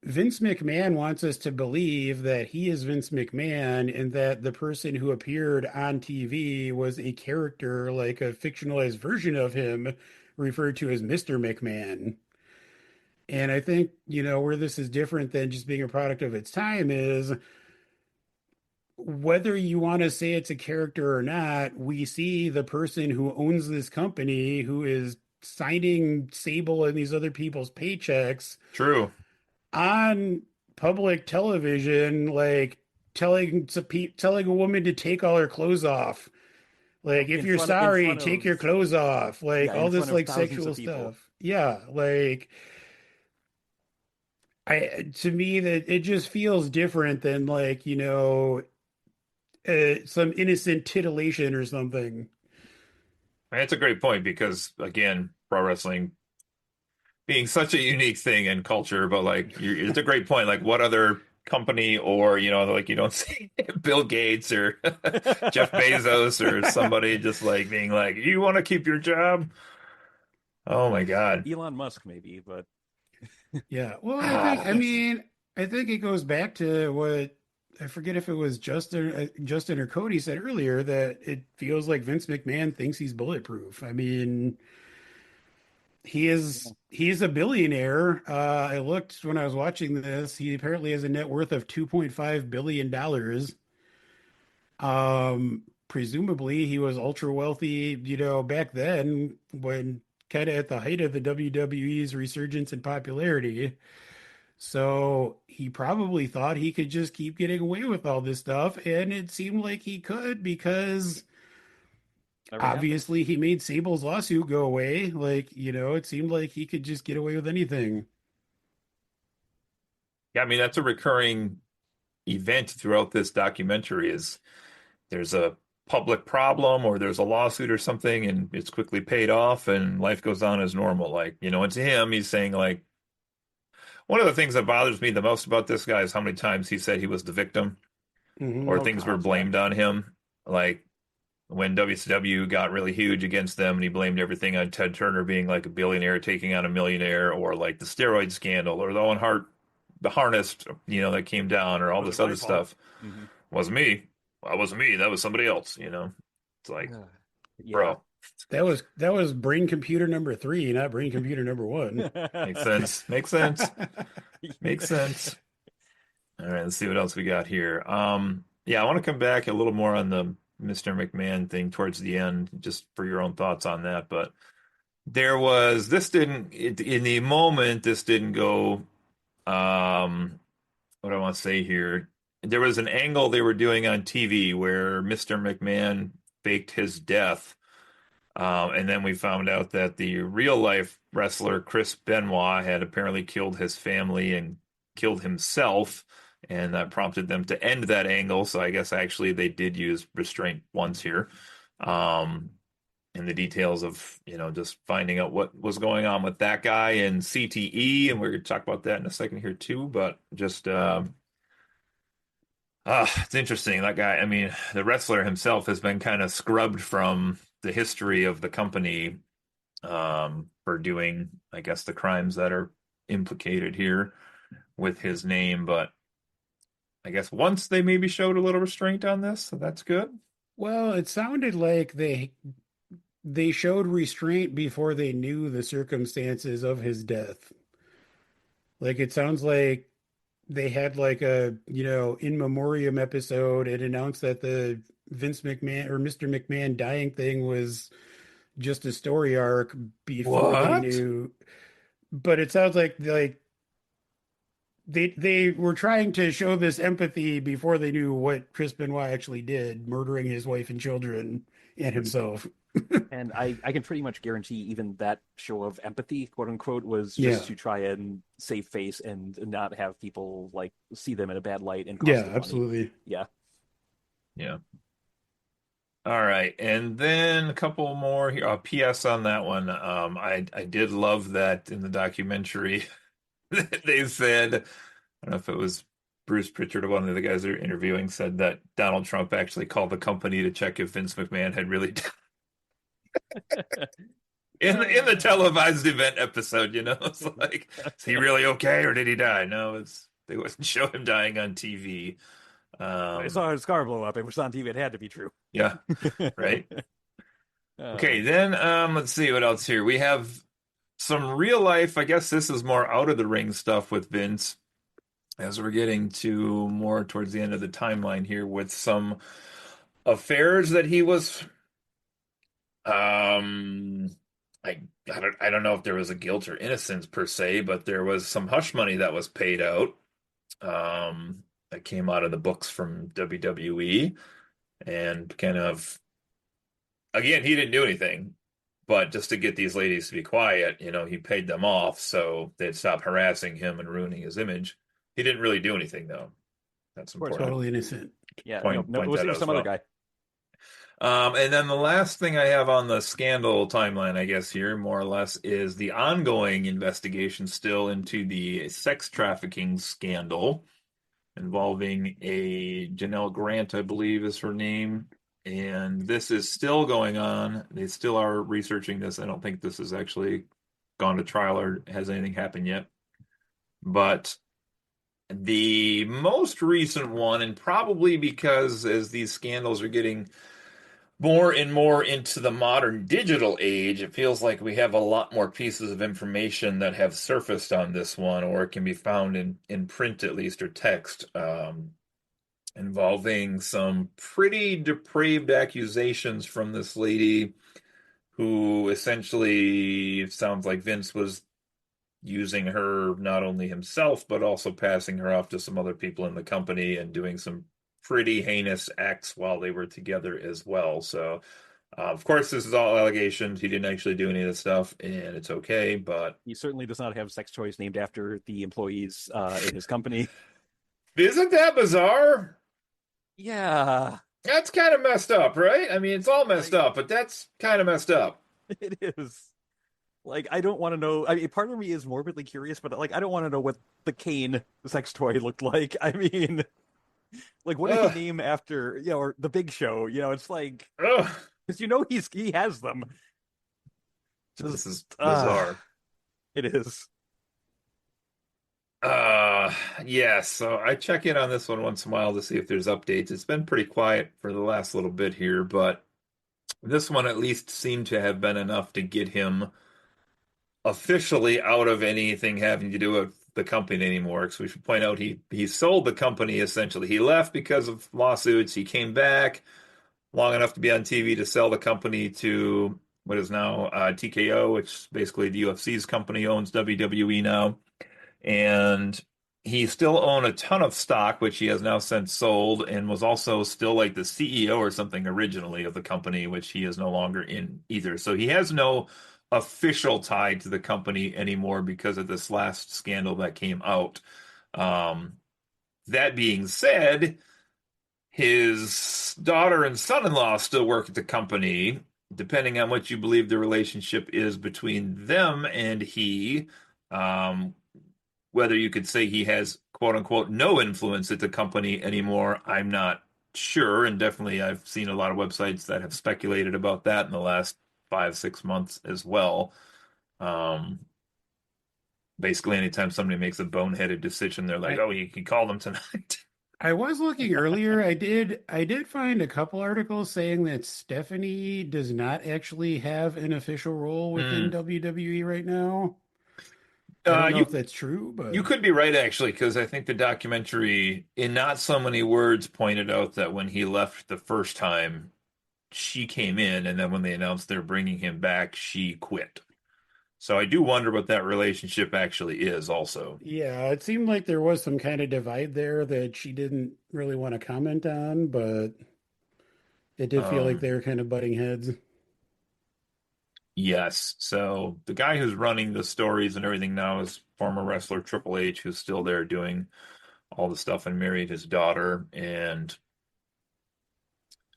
Vince McMahon wants us to believe that he is Vince McMahon and that the person who appeared on TV was a character, like a fictionalized version of him, referred to as Mr. McMahon. And I think, where this is different than just being a product of its time is whether you want to say it's a character or not, we see the person who owns this company who is signing Sable and these other people's paychecks true. on public television, like telling a woman to take all her clothes off. Like, if In you're front of in sorry, front take of your clothes off. Like yeah, all in this front of like thousands sexual of people. stuff. Yeah, like I to me that it just feels different than like, some innocent titillation or something. And it's a great point because again, pro wrestling being such a unique thing in culture, but like it's a great point. Like what other company or like you don't see Bill Gates or Jeff Bezos or somebody just like being like, you want to keep your job? Oh my God. Elon Musk maybe, but Yeah. Well, I Ah, mean, I think it goes back to what I forget if it was Justin or Cody said earlier that it feels like Vince McMahon thinks he's bulletproof. I mean, he's a billionaire. I looked when I was watching this. He apparently has a net worth of $2.5 billion dollars. Presumably he was ultra wealthy, back then when kind of at the height of the WWE's resurgence in popularity. So he probably thought he could just keep getting away with all this stuff, and it seemed like he could because never happened. obviously he made Sable's lawsuit go away. Like, it seemed like he could just get away with anything. yeah, I mean that's a recurring event throughout this documentary is there's a public problem or there's a lawsuit or something and it's quickly paid off and life goes on as normal. Like, it's him. He's saying like one of the things that bothers me the most about this guy is how many times he said he was the victim or Hmm. Oh things were God, yeah. blamed on him. Like when WCW got really huge against them and he blamed everything on Ted Turner being like a billionaire taking on a millionaire or like the steroid scandal or the Owen Hart, the harness, that came down or all Wasn't this my other fault. stuff. Hmm. Wasn't me. That wasn't me. That was somebody else. It's like, Yeah. bro, That was brain computer number three, not brain computer number one. makes sense. Makes sense. Makes sense. All right, let's see what else we got here. Yeah, I want to come back a little more on the Mr. McMahon thing towards the end, just for your own thoughts on that. But this didn't, in the moment, this didn't go, what do I want to say here? There was an angle they were doing on TV where Mr. McMahon faked his death. And then we found out that the real life wrestler Chris Benoit had apparently killed his family and killed himself, and that prompted them to end that angle. So I guess actually they did use restraint once here. Um, and the details of, just finding out what was going on with that guy and CTE, and we're going to talk about that in a second here too. But just it's interesting. That guy, I mean, the wrestler himself has been kind of scrubbed from the history of the company for doing, I guess, the crimes that are implicated here with his name. But I guess once they maybe showed a little restraint on this, so that's good. Well, it sounded like they showed restraint before they knew the circumstances of his death. Like it sounds like they had like a, in memoriam episode and announced that the Vince McMahon or Mr. McMahon dying thing was just a story arc before they What? knew. But it sounds like they were trying to show this empathy before they knew what Chris Benoit actually did, murdering his wife and children and himself. And I can pretty much guarantee even that show of empathy, quote unquote, was just Yeah. to try and save face and not have people like see them in a bad light and cost Yeah, them money. absolutely. Yeah. Yeah. All right, and then a couple more here. PS on that one. I did love that in the documentary. They said, I don't know if it was Bruce Pritchard or one of the guys they're interviewing, said that Donald Trump actually called the company to check if Vince McMahon had really died. In the televised event episode. It's like, is he really okay or did he die? No, they wouldn't show him dying on TV. I Um, saw his car blow up. It was on TV. It had to be true. yeah, right. uh, Okay, then let's see what else here. We have some real life, I guess this is more out of the ring stuff with Vince as we're getting to more towards the end of the timeline here with some affairs that he was um I don't know if there was a guilt or innocence per se, but there was some hush money that was paid out that came out of the books from WWE and kind of again, he didn't do anything. But just to get these ladies to be quiet, he paid them off so they'd stop harassing him and ruining his image. He didn't really do anything, though. That's of course. important. Totally innocent. Yeah. No, Point no, point that it out was as some other well. guy. And then the last thing I have on the scandal timeline, I guess here, more or less, is the ongoing investigation still into the sex trafficking scandal involving a Janelle Grant, I believe is her name. And this is still going on. They still are researching this. I don't think this has actually gone to trial or has anything happened yet. But the most recent one, and probably because as these scandals are getting more and more into the modern digital age, it feels like we have a lot more pieces of information that have surfaced on this one, or it can be found in print at least or text. Involving some pretty depraved accusations from this lady who essentially sounds like Vince was using her not only himself, but also passing her off to some other people in the company and doing some pretty heinous acts while they were together as well. So, of course, this is all allegations. He didn't actually do any of this stuff, and it's okay, but He certainly does not have sex toys named after the employees in his company. isn't that bizarre? Yeah, That's kind of messed up, right? I mean, it's all messed like up, but that's kind of messed up. it is. Like I don't want to know. I mean, part of me is morbidly curious, but like I don't want to know what the cane sex toy looked like. I mean, like what did he Ugh, name after? Or the Big Show? It's like ugh, because he has them. this is Just bizarre. it is. Uh, yeah, so I check in on this one once in a while to see if there's updates. It's been pretty quiet for the last little bit here, but this one at least seemed to have been enough to get him officially out of anything having to do with the company anymore. Because we should point out he sold the company essentially. He left because of lawsuits. He came back long enough to be on TV to sell the company to what is now TKO, which basically the UFC's company owns WWE now. And he still owned a ton of stock, which he has now since sold, and was also still like the CEO or something originally of the company, which he is no longer in either. So he has no official tie to the company anymore because of this last scandal that came out. Um, that being said, his daughter and son-in-law still work at the company, depending on what you believe the relationship is between them and he. Um, whether you could say he has quote unquote no influence at the company anymore, I'm not sure. And definitely I've seen a lot of websites that have speculated about that in the last 5, 6 months as well. Um, basically, anytime somebody makes a boneheaded decision, they're like, I oh, you can call them tonight. I was looking earlier. I did find a couple articles saying that Stephanie does not actually have an official role within Hmm. WWE right now. I don't know if You that's true, but you could be right actually, because I think the documentary, in not so many words, pointed out that when he left the first time, she came in, and then when they announced they're bringing him back, she quit. So I do wonder what that relationship actually is also. Yeah, it seemed like there was some kind of divide there that she didn't really want to comment on, but it did feel like Um, they were kind of butting heads. yes. So the guy who's running the stories and everything now is former wrestler Triple H, who's still there doing all the stuff and married his daughter. And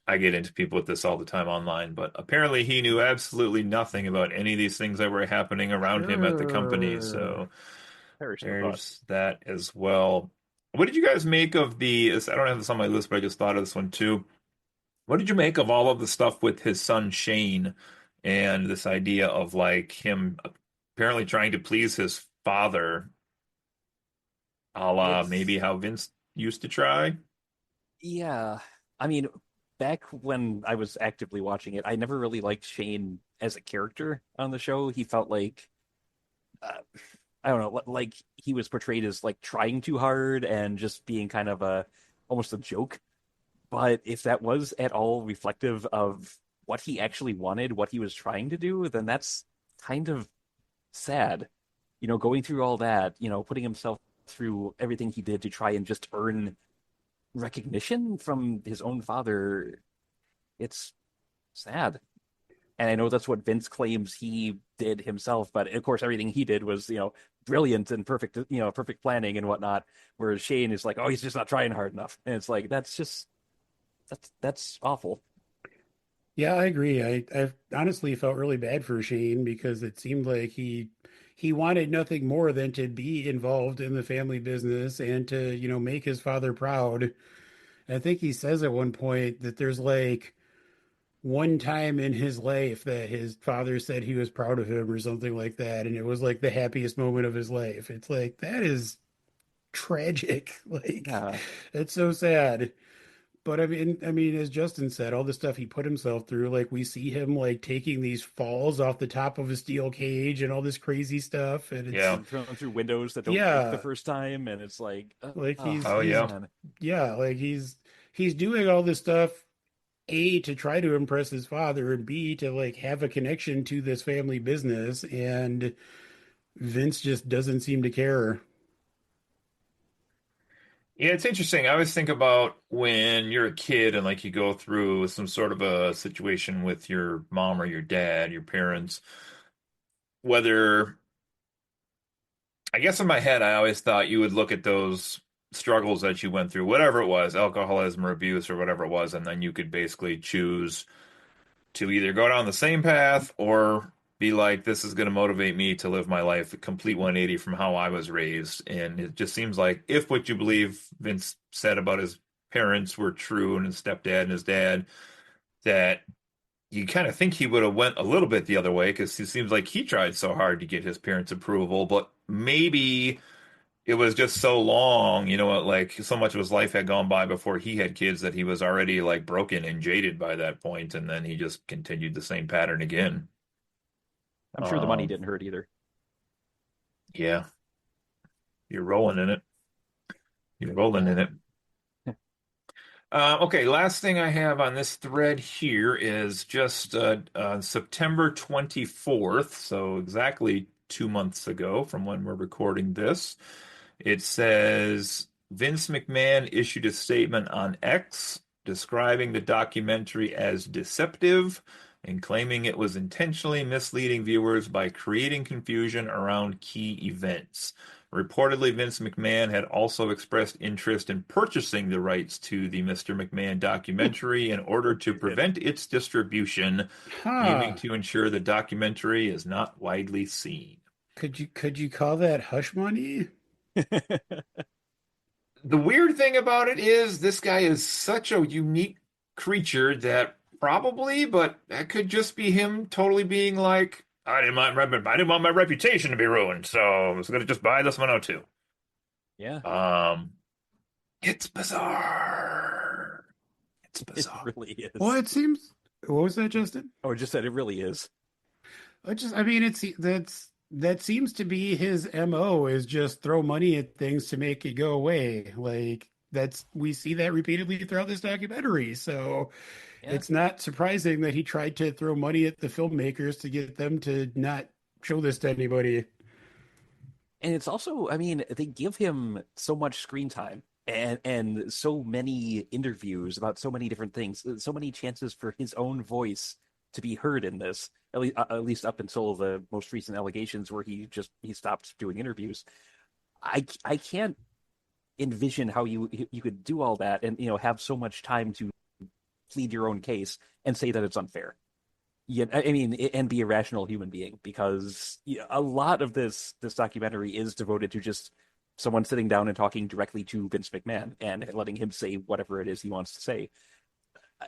I get into people with this all the time online, but apparently he knew absolutely nothing about any of these things that were happening around him at the company. Sure. So Perish the thought. there's that as well. What did you guys make of I don't have this on my list, but I just thought of this one too. What did you make of all of the stuff with his son Shane and this idea of like him apparently trying to please his father, a la maybe It's how Vince used to try? Yeah. I mean, back when I was actively watching it, I never really liked Shane as a character on the show. He felt like uh, I don't know, like he was portrayed as like trying too hard and just being kind of a almost a joke. But if that was at all reflective of what he actually wanted, what he was trying to do, then that's kind of sad. Going through all that, putting himself through everything he did to try and just earn recognition from his own father, it's sad. And I know that's what Vince claims he did himself, but of course everything he did was, brilliant and perfect, perfect planning and whatnot. Whereas Shane is like, oh, he's just not trying hard enough. And it's like that's awful. Yeah, I agree. I honestly felt really bad for Shane because it seemed like he wanted nothing more than to be involved in the family business and to, make his father proud. I think he says at one point that there's like one time in his life that his father said he was proud of him or something like that, and it was like the happiest moment of his life. It's like that is tragic. Like Yeah. it's so sad. But I mean, as Justin said, all the stuff he put himself through, like we see him like taking these falls off the top of a steel cage and all this crazy stuff, and it's Yeah. Being thrown through windows that don't break the yeah, first time, and it's like, like he's Oh he's yeah. man. yeah, like he's doing all this stuff A to try to impress his father and B to like have a connection to this family business, and Vince just doesn't seem to care. Yeah, it's interesting. I always think about when you're a kid and like you go through some sort of a situation with your mom or your dad, your parents, whether I guess in my head I always thought you would look at those struggles that you went through, whatever it was, alcoholism or abuse or whatever it was, and then you could basically choose to either go down the same path or be like, this is going to motivate me to live my life a complete 180 from how I was raised. And it just seems like if what you believe Vince said about his parents were true and his stepdad and his dad, that you kind of think he would have went a little bit the other way because it seems like he tried so hard to get his parents' approval, but maybe it was just so long, like so much of his life had gone by before he had kids that he was already like broken and jaded by that point, and then he just continued the same pattern again. I'm sure the money Um, didn't hurt either. yeah, you're rolling in it. You're rolling in Yeah. it. Okay, last thing I have on this thread here is just September 24th, so exactly 2 months ago from when we're recording this. It says Vince McMahon issued a statement on X describing the documentary as deceptive and claiming it was intentionally misleading viewers by creating confusion around key events. Reportedly, Vince McMahon had also expressed interest in purchasing the rights to the Mr. McMahon documentary in order to prevent its distribution, aiming Huh. to ensure the documentary is not widely seen. Could you call that hush money? The weird thing about it is this guy is such a unique creature that probably, but that could just be him totally being like, I didn't want my reputation to be ruined, so I was gonna just buy this one out too. Yeah, Um, it's bizarre. It's it bizarre. really Well, is. it seems. What was that, Justin? Oh, it just said it really is. I mean, that seems to be his MO is just throw money at things to make it go away. Like we see that repeatedly throughout this documentary. So Yeah. it's not surprising that he tried to throw money at the filmmakers to get them to not show this to anybody. And it's also, I mean, they give him so much screen time and so many interviews about so many different things, so many chances for his own voice to be heard in this. At least up until the most recent allegations where he stopped doing interviews. I can't envision how you could do all that and have so much time to plead your own case and say that it's unfair. Yeah, I mean, and be a rational human being because a lot of this documentary is devoted to just someone sitting down and talking directly to Vince McMahon and letting him say whatever it is he wants to say.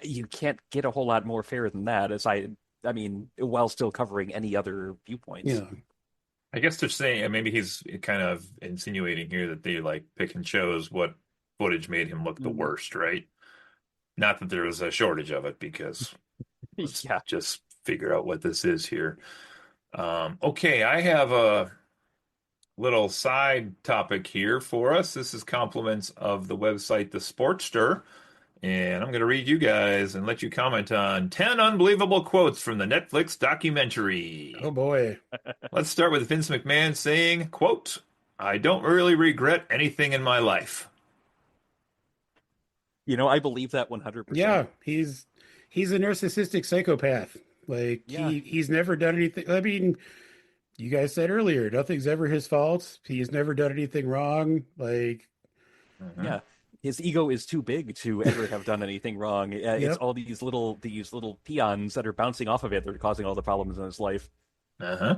You can't get a whole lot more fair than that. I mean, while still covering any other viewpoints. Yeah. I guess they're saying maybe he's kind of insinuating here that they like pick and chose what footage made him look the Mm. worst, right? Not that there was a shortage of it, because let's Yeah. just figure out what this is here. Okay, I have a little side topic here for us. This is compliments of the website The Sportster. And I'm going to read you guys and let you comment on 10 unbelievable quotes from the Netflix Oh documentary. boy. Let's start with Vince McMahon saying, quote, I don't really regret anything in my life. I believe that 100%. Yeah, he's a narcissistic psychopath. Like Yeah. he's never done anything. I mean, you guys said earlier, nothing's ever his fault. He's never done anything wrong. Like, Mhm. Yeah. His ego is too big to ever have done anything wrong. It's yep. all these little peons that are bouncing off of it that are causing all the problems in his life. Uh-huh.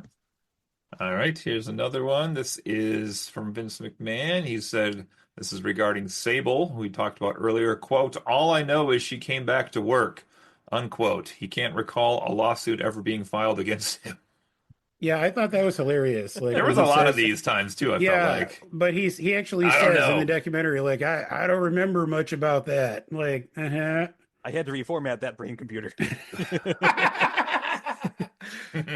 All right, here's another one. This is from Vince McMahon. He said, this is regarding Sable, who we talked about earlier. Quote, all I know is she came back to work. Unquote. He can't recall a lawsuit ever being filed against him. Yeah, I thought that was hilarious. Like There when was a he lot of says, these times too, I felt yeah, like. but he actually I don't says in the know. documentary, like, I don't remember much about that. Like, uh-huh. I had to reformat that brain computer.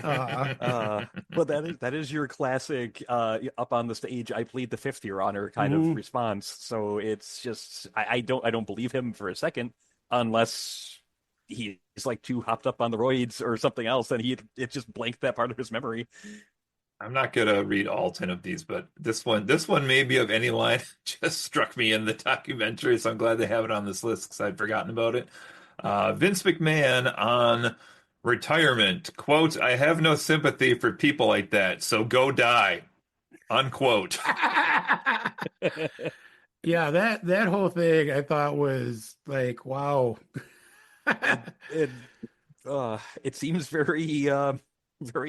uh, uh, but that is your classic up on the stage, I plead the fifth, Your Honor kind of mhm. response. So it's just I don't believe him for a second unless he's like too hopped up on the roids or something else, and it just blanked that part of his memory. I'm not gonna read all 10 of these, but this one maybe of any line just struck me in the documentary, so I'm glad they have it on this list because I'd forgotten about it. Vince McMahon on retirement. Quote, I have no sympathy for people like that, so go die. Unquote. Yeah, that whole thing I thought was like, wow. it it it seems very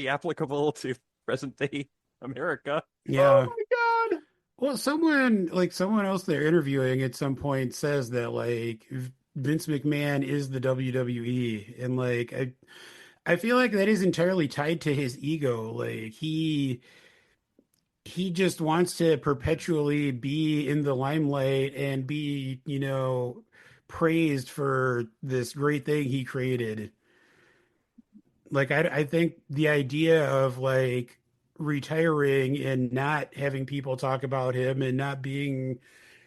applicable to present day America. Oh Yeah. my God. Well, someone else they're interviewing at some point says that like Vince McMahon is the WWE, and like I feel like that is entirely tied to his ego. Like he just wants to perpetually be in the limelight and be, praised for this great thing he created. Like I think the idea of like retiring and not having people talk about him and not being,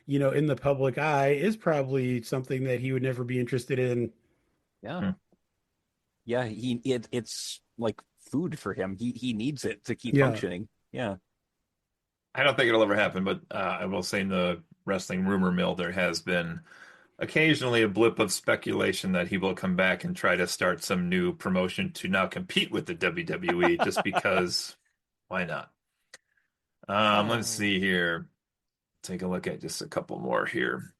in the public eye is probably something that he would never be interested in. Yeah. Hmm. Yeah, it's like food for him. He needs it to keep Yeah. functioning. Yeah. I don't think it'll ever happen, but I will say in the wrestling rumor mill, there has been occasionally a blip of speculation that he will come back and try to start some new promotion to now compete with the WWE just because why not? Let's Oh. see here. Take a look at just a couple more here.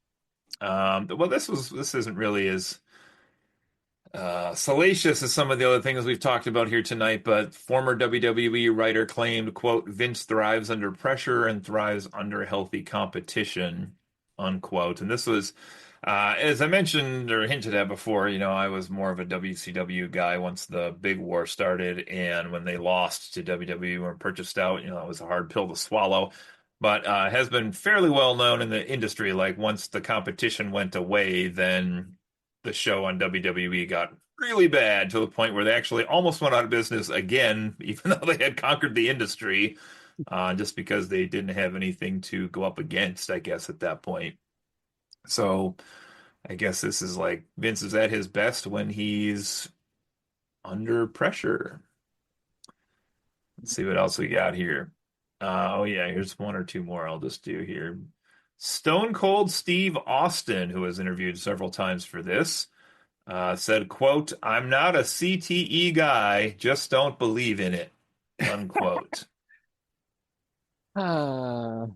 Well, this isn't really as salacious as some of the other things we've talked about here tonight, but former WWE writer claimed, quote, Vince thrives under pressure and thrives under healthy competition, unquote. And this was, as I mentioned or hinted at before, I was more of a WCW guy once the big war started. And when they lost to WWE or purchased out, it was a hard pill to swallow. But has been fairly well known in the industry. Like once the competition went away, then the show on WWE got really bad to the point where they actually almost went out of business again, even though they had conquered the industry, just because they didn't have anything to go up against, I guess, at that point. So I guess this is like Vince is at his best when he's under pressure. Let's see what else we got here. Oh yeah, here's one or two more I'll just do here. Stone Cold Steve Austin, who was interviewed several times for this, said, quote, "I'm not a CTE guy, just don't believe in it," unquote. Uh,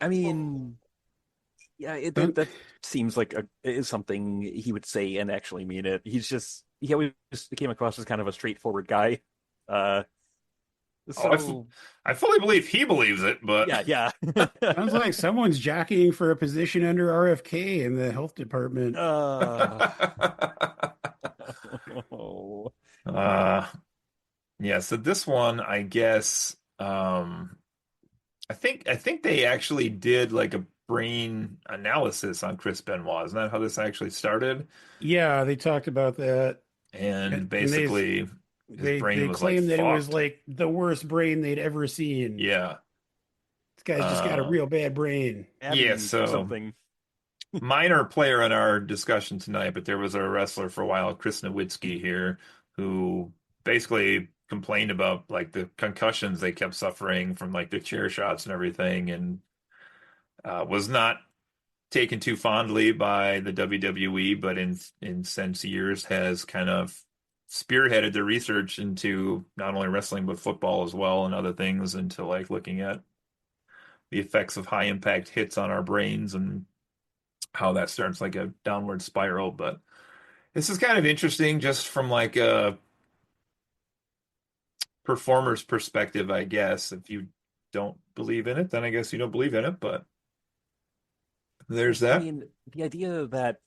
I mean, yeah, Don't that seems like is something he would say and actually mean it. He always just came across as kind of a straightforward guy. Uh, Oh, so I fully believe he believes it, but yeah, yeah. Sounds like someone's jockeying for a position under RFK in the health department. uh, oh, uh, yeah, so this one, I guess, I think they actually did like a brain analysis on Chris Benoit. Isn't that how this actually started? Yeah, they talked about that, And and basically his brain they was like claimed that it was fucked. like the worst brain they'd ever seen. Yeah. This guy's just got a Uh real bad brain. yeah, adding so something. minor player in our discussion tonight, but there was a wrestler for a while, Chris Nowitzki here, who basically complained about like the concussions they kept suffering from like the chair shots and everything, and was not taken too fondly by the WWE, but in since years has kind of spearheaded the research into not only wrestling but football as well and other things, into like looking at the effects of high impact hits on our brains and how that starts like a downward spiral. But this is kind of interesting just from like a performer's perspective, I guess. If you don't believe in it, then I guess you don't believe in it, but there's I that. mean, the idea that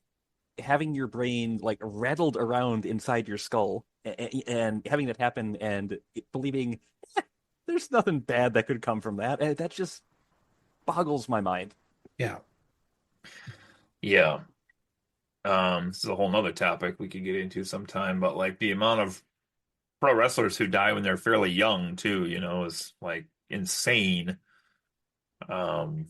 having your brain like rattled around inside your skull and having that happen and believing there's nothing bad that could come from that, that just boggles my mind. Yeah. Yeah. This is a whole nother topic we could get into sometime, but like the amount of pro wrestlers who die when they're fairly young too, is like insane. Um,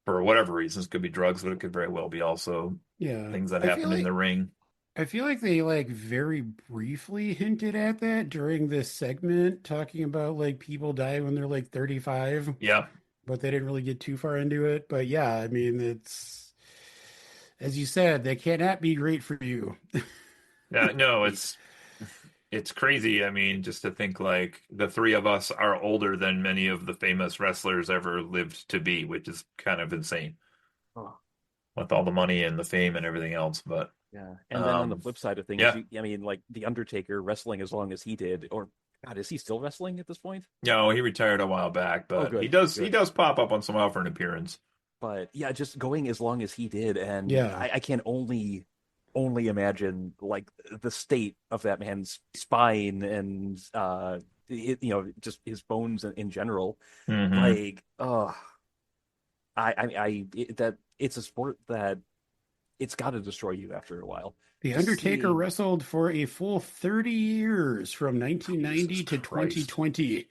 for whatever reasons, could be drugs, but it could very well be also Yeah. things that happen in the ring. I feel like they like very briefly hinted at that during this segment, talking about like people die when they're like 35, Yeah. but they didn't really get too far into it. But yeah, I mean, it's as you said, they cannot be great for you. Yeah, no, it's crazy. I mean, just to think like the three of us are older than many of the famous wrestlers ever lived to be, which is kind of insane Oh, with all the money and the fame and everything else. But yeah. And then on the um, flip side of things, yeah, I mean, like The Undertaker wrestling as long as he did, or God, is he still wrestling at this point? no, he retired a while back, Oh, but he good, does he good. does pop up once in a while for an appearance. But yeah, just going as long as he did, and Yeah. I can only imagine like the state of that man's spine and just his bones in general. Hmm. Like, oh, that it's a sport that it's got to destroy you after a while. The Just Undertaker seeing, wrestled for a full 30 years from Jesus 1990 to Christ. 2020.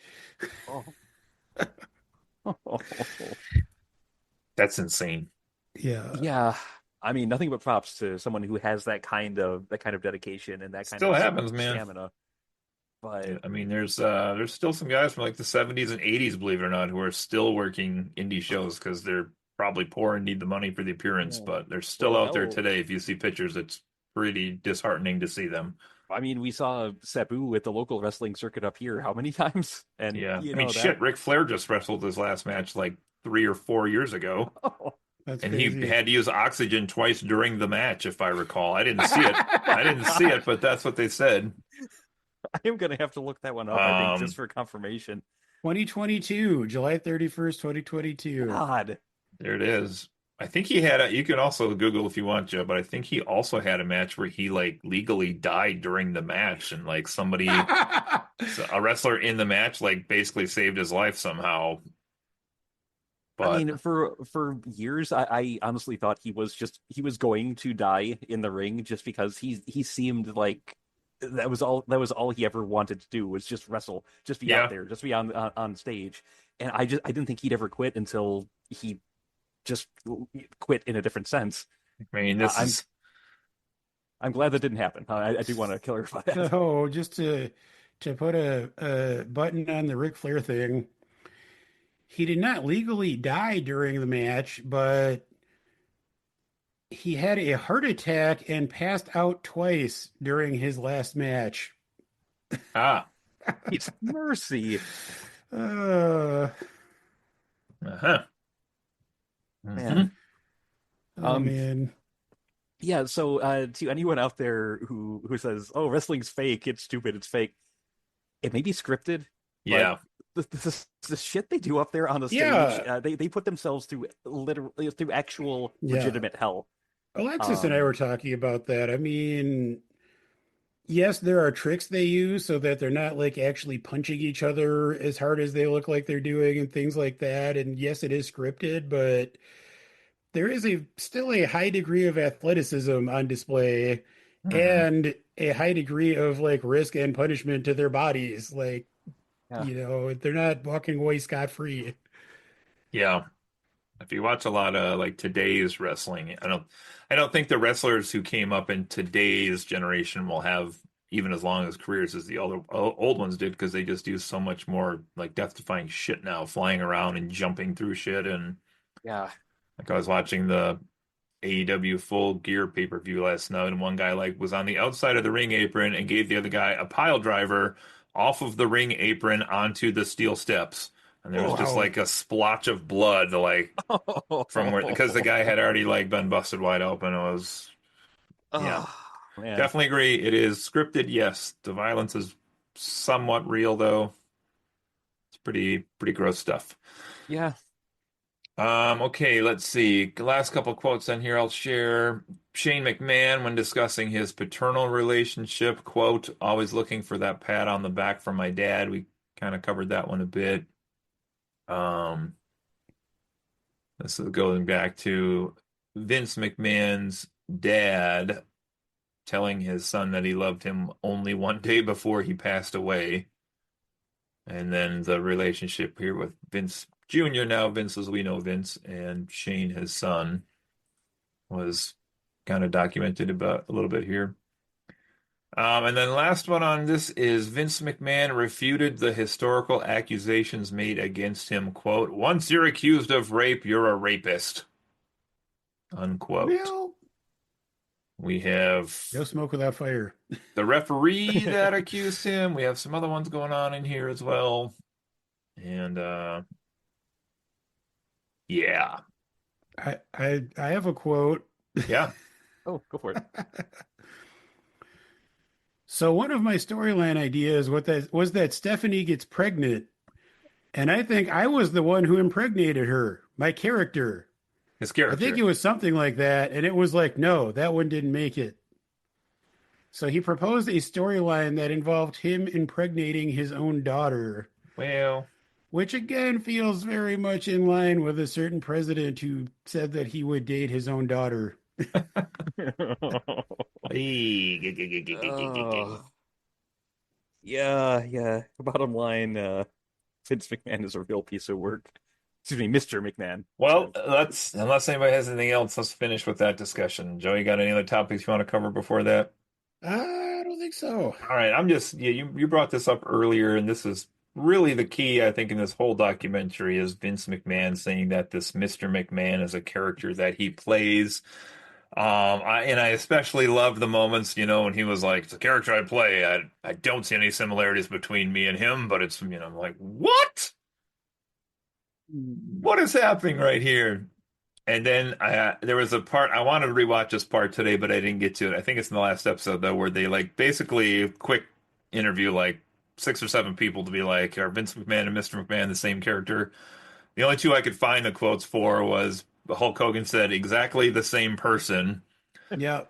oh, That's insane. Yeah. yeah. I mean, nothing but props to someone who has that kind of dedication and that kind Still of happens, man. stamina. But Yeah, I mean, there's still some guys from like the 70s and 80s, believe it or not, who are still working indie shows because they're probably poor and need the money for the appearance, yeah. but they're still Well, out there hell, today. If you see pictures, it's pretty disheartening to see them. I mean, we saw Sabu at the local wrestling circuit up here how many times? And Yeah. you I mean, know that shit, Ric Flair just wrestled his last match like 3 or 4 years ago, That's and he crazy. had to use oxygen twice during the match, if I recall. I didn't see it. I didn't see it, but that's what they said. I am gonna have to look that one up, I think, just Um, for confirmation. 2022, July 31st, 2022. God. there it is. I think he had you can also Google if you want, Joe, but I think he also had a match where he like legally died during the match, and like a wrestler in the match, like basically saved his life somehow. I But mean, for years, I honestly thought he was going to die in the ring just because he seemed like that was all he ever wanted to do was just wrestle, just be out yeah, there, just be on stage. And I didn't think he'd ever quit until he just quit in a different sense. I mean, this I'm is I'm glad that didn't happen. I do want to clarify that. So just to put a button on the Ric Flair thing, he did not legally die during the match, but he had a heart attack and passed out twice during his last match. Ah, It's mercy, Uh, uh-huh. man. Hmm. oh Um, man. yeah. So, to anyone out there who says, "Oh, wrestling's fake. It's stupid. It's fake," it may be scripted, but Yeah. the shit they do up there on the stage, Yeah. they put themselves through literally through actual Yeah. legitimate hell. Alexis and I were Um, talking about that. I mean, yes, there are tricks they use so that they're not like actually punching each other as hard as they look like they're doing and things like that. And yes, it is scripted, but there is a still a high degree of athleticism on display Hmm. and a high degree of like risk and punishment to their bodies. Like, yeah. they're not walking away scot-free. Yeah. If you watch a lot of like today's wrestling, I don't think the wrestlers who came up in today's generation will have even as long as careers as the old ones did because they just do so much more like death-defying shit now, flying around and jumping through shit. And Yeah. like I was watching the AEW Full Gear pay-per-view last night, and one guy like was on the outside of the ring apron and gave the other guy a pile driver off of the ring apron onto the steel steps. And there was just Wow. like a splotch of blood, like from where because the guy had already like been busted wide open. It was yeah, Oh, man. definitely agree. It is scripted, yes. The violence is somewhat real though. It's pretty gross stuff. Yeah. Okay, let's see. Last couple quotes on here I'll share. Shane McMahon, when discussing his paternal relationship, quote, always looking for that pat on the back from my dad. We kind of covered that one a bit. Um, this is going back to Vince McMahon's dad telling his son that he loved him only one day before he passed away. And then the relationship here with Vince Jr. now, Vince as we know Vince, and Shane, his son, was kind of documented about a little bit here. And then last one on this is Vince McMahon refuted the historical accusations made against him. Quote, once you're accused of rape, you're a rapist. Unquote. Well, We have no smoke without fire. the referee that accused him. We have some other ones going on in here as well. And yeah. I have a quote. Yeah. Oh, go for it. So one of my storyline ideas was that Stephanie gets pregnant, and I think I was the one who impregnated her, my character. His I think it character. was something like that, and it was like, no, that one didn't make it. So he proposed a storyline that involved him impregnating his own daughter, Well, which again feels very much in line with a certain president who said that he would date his own daughter. Oh, yeah, yeah. Bottom line, Vince McMahon is a real piece of work. Excuse me, Mr. McMahon. well, So, let's, unless anybody has anything else, let's finish with that discussion. Joey, got any other topics you want to cover before that? I don't think so. All right, I'm just, yeah, you brought this up earlier, and this is really the key, I think, in this whole documentary is Vince McMahon saying that this Mr. McMahon is a character that he plays. I especially love the moments, when he was like, "It's a character I play. I don't see any similarities between me and him, but it's, I'm like, what? What is happening right here?" And then there was a part I wanted to rewatch this part today, but I didn't get to it. I think it's in the last episode though, where they like basically quick interview like 6 or 7 people to be like, are Vince McMahon and Mr. McMahon the same character? The only two I could find the quotes for was Hulk Hogan said exactly the same person, Yeah.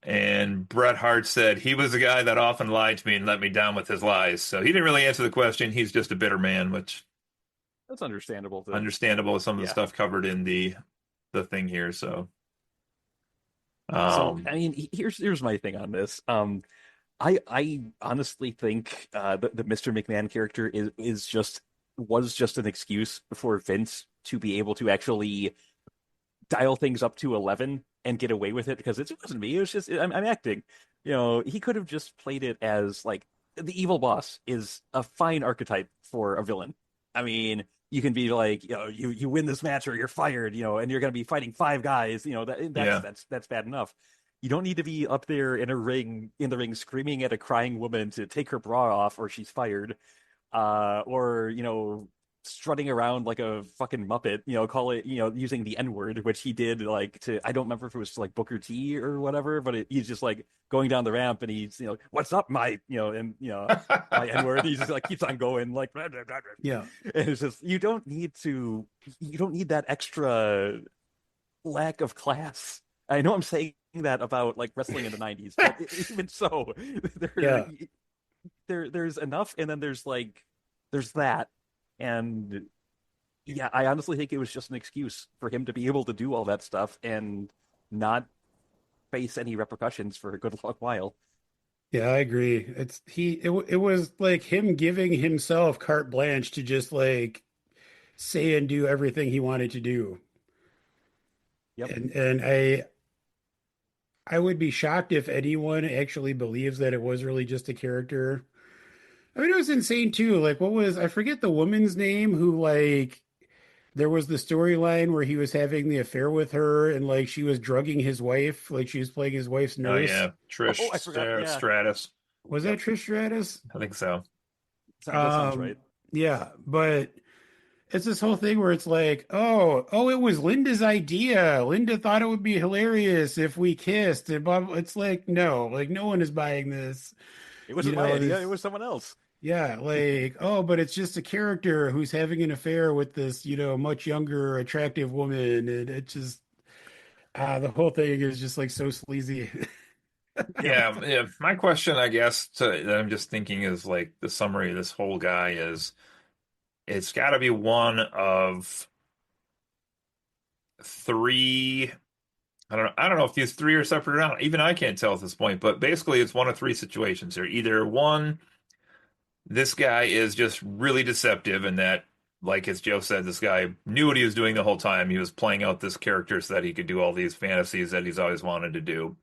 and Bret Hart said he was the guy that often lied to me and let me down with his lies. So he didn't really answer the question. He's just a bitter man, which that's understandable to, understandable with some of the yeah. stuff covered in the thing here. So. So, Um, I mean, here's my thing on this. I honestly think the Mr. McMahon character was just an excuse for Vince to be able to actually dial things up to 11 and get away with it because it wasn't me. It was just I'm acting. He could have just played it as like the evil boss is a fine archetype for a villain. I mean, you can be like, you win this match or you're fired, and you're going to be fighting five guys. Yeah. That's bad enough. You don't need to be up there in the ring, screaming at a crying woman to take her bra off or she's fired, or strutting around like a fucking Muppet, call it, using the N word, which he did like to, I don't remember if it was like Booker T or whatever, but he's just like going down the ramp and he's, what's up, my, and, my N word. He just like keeps on going like, blah, blah, blah, blah. Yeah. And it's just, you don't need that extra lack of class. I know I'm saying that about like wrestling in the 90s, but even so, Yeah. there's enough, and then there's that. And yeah, I honestly think it was just an excuse for him to be able to do all that stuff and not face any repercussions for a good long while. Yeah, I agree. It was like him giving himself carte blanche to just like say and do everything he wanted to do. Yep. And I would be shocked if anyone actually believes that it was really just a character. I mean, it was insane too. Like, I forget the woman's name who, like, there was the storyline where he was having the affair with her and, like, she was drugging his wife, like, she was playing his wife's Oh nurse. yeah, Oh, Trish I forgot. Yeah. Stratus. Was that Yep. Trish Stratus? I think so. That sounds right. Yeah, but it's this whole thing where it's like, oh, it was Linda's idea. Linda thought it would be hilarious if we kissed. And blah, blah. It's like, no, like, no one is buying this. It wasn't my idea. It was someone else. Yeah, like, oh, but it's just a character who's having an affair with this, much younger, attractive woman. And it just, the whole thing is just like so sleazy. Yep. Yeah. My question, I guess, that I'm just thinking is like the summary of this whole guy is it's got to be one of three. I don't know if these three are separate or not. Even I can't tell at this point, but basically it's one of three situations here. Either one, this guy is just really deceptive and that, like as Joe said, this guy knew what he was doing the whole time. He was playing out this character so that he could do all these fantasies that he's always wanted to do.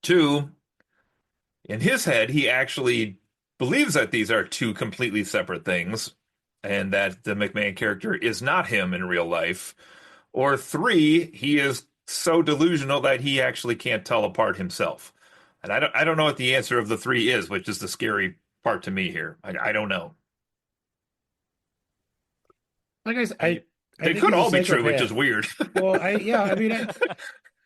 Two, in his head, he actually believes that these are two completely separate things and that the McMahon character is not him in real life. Or three, he is so delusional that he actually can't tell apart himself. And I don't know what the answer of the three is, which is the scary part to me here. I don't know. Like I said, I mean, I They think could he's a all be true, which is psychopath. weird. Well, I mean,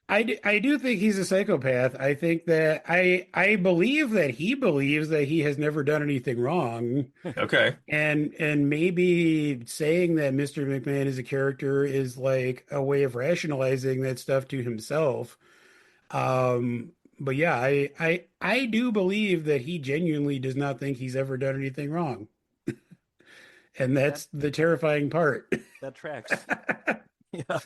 I do think he's a psychopath. I think that I believe that he believes that he has never done anything wrong. Okay. And maybe saying that Mr. McMahon is a character is like a way of rationalizing that stuff to himself. But yeah, I do believe that he genuinely does not think he's ever done anything wrong. And that that's the terrifying part. that tracks. Yeah.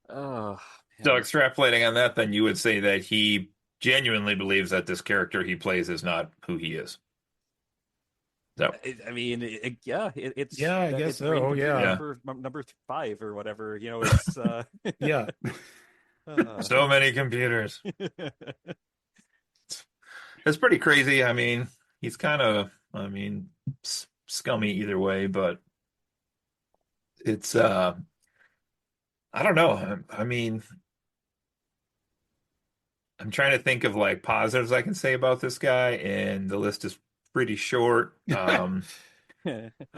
Oh So man. extrapolating on that, then you would say that he genuinely believes that this character he plays is not who he is. So, I mean, yeah, it's Yeah, I guess it's brain so. computer Yeah. yeah. number 5 or whatever. It's Yeah. So many computers. It's pretty crazy. I mean, he's kind of, scummy either way, but it's, I don't know. I mean, I'm trying to think of like positives I can say about this guy, and the list is pretty short. I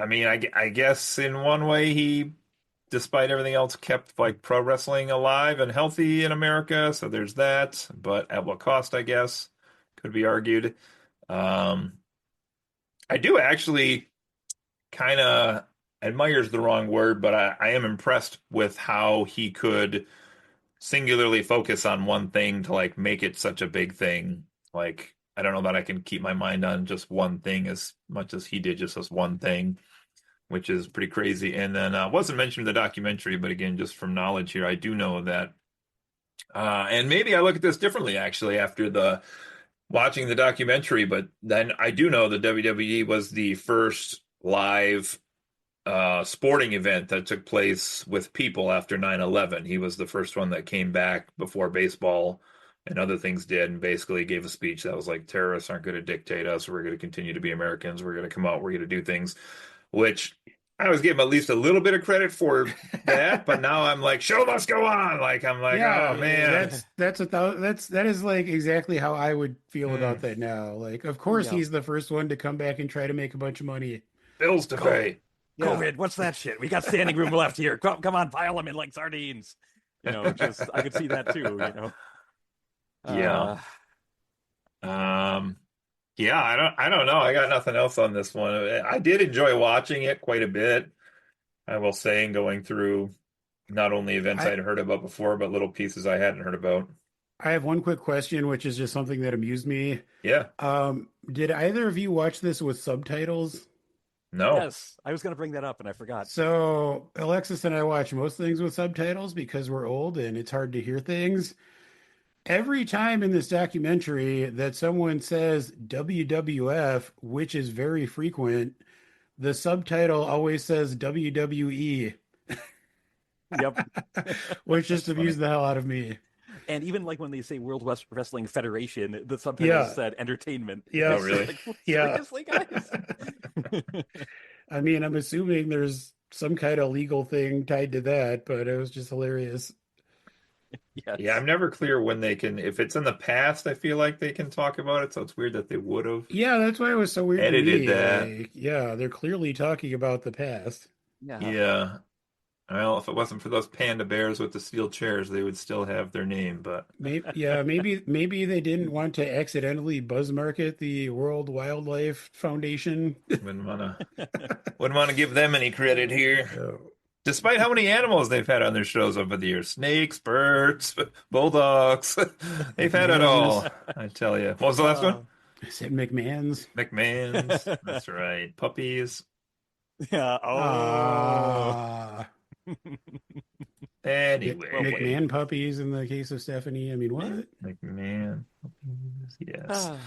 mean, I guess in one way he, despite everything else, kept like pro wrestling alive and healthy in America. So there's that. But at what cost, I guess, could be argued. Um, I do actually kind of admires the wrong word, but I am impressed with how he could singularly focus on one thing to like make it such a big thing. Like, I don't know that I can keep my mind on just one thing as much as he did just as one thing, which is pretty crazy. And then wasn't mentioned in the documentary, but again, just from knowledge here, I do know that. And maybe I look at this differently actually after the watching the documentary, but then I do know the WWE was the first live sporting event that took place with people after 9/11. He was the first one that came back before baseball and other things did, and basically gave a speech that was like, terrorists aren't going to dictate us. We're going to continue to be Americans. We're going to come out. We're going to do things, which I was giving at least a little bit of credit for that. But now I'm like, show must go on. Like, I'm like, oh Yeah, man, that is like exactly how I would feel hmm, about that now. Like, of course Yeah. he's the first one to come back and try to make a bunch of money. bills to Co- pay. Yeah. COVID, what's that shit? We got standing room left here. Come on, pile them in like sardines. Just I could see that too. Yeah. Uh, Um, yeah, I don't know. I got nothing else on this one. I did enjoy watching it quite a bit. I will say, and going through not only events I I'd heard about before, but little pieces I hadn't heard about. I have one quick question, which is just something that amused me. Yeah, Did either of you watch this with subtitles? no. yes, I was gonna bring that up and I forgot. So Alexis and I watch most things with subtitles because we're old and it's hard to hear things. Every time in this documentary that someone says WWF, which is very frequent, the subtitle always says WWE, Yep. which just That's funny. amused the hell out of me. And even like when they say World Wrestling Federation, the subtitles Yeah, said entertainment. Oh, yeah, It's really? like, yeah. seriously, guys? I mean, I'm assuming there's some kind of legal thing tied to that, but it was just hilarious. Yeah, Yes. I'm never clear when they can. If it's in the past, I feel like they can talk about it. So it's weird that they would have Yeah, that's why it was so weird to edited me. that. Like, yeah, they're clearly talking about the past. Yeah. Yeah. Well, if it wasn't for those panda bears with the steel chairs, they would still have their name. But Maybe they didn't want to accidentally buzz market the World Wildlife Foundation. wouldn't wanna wouldn't want to give them any credit here. Oh, Despite how many animals they've had on their shows over the years. Snakes, birds, bulldogs. They've had it McMahon's. all, I tell you. What was the last one? Uh, I said McMahon's. McMahon's. That's right. Puppies. yeah. Oh. Ah, Well played. Anyway, McMahon puppies in the case of Stephanie. I mean, what? McMahon. Puppies. Yes. Ah.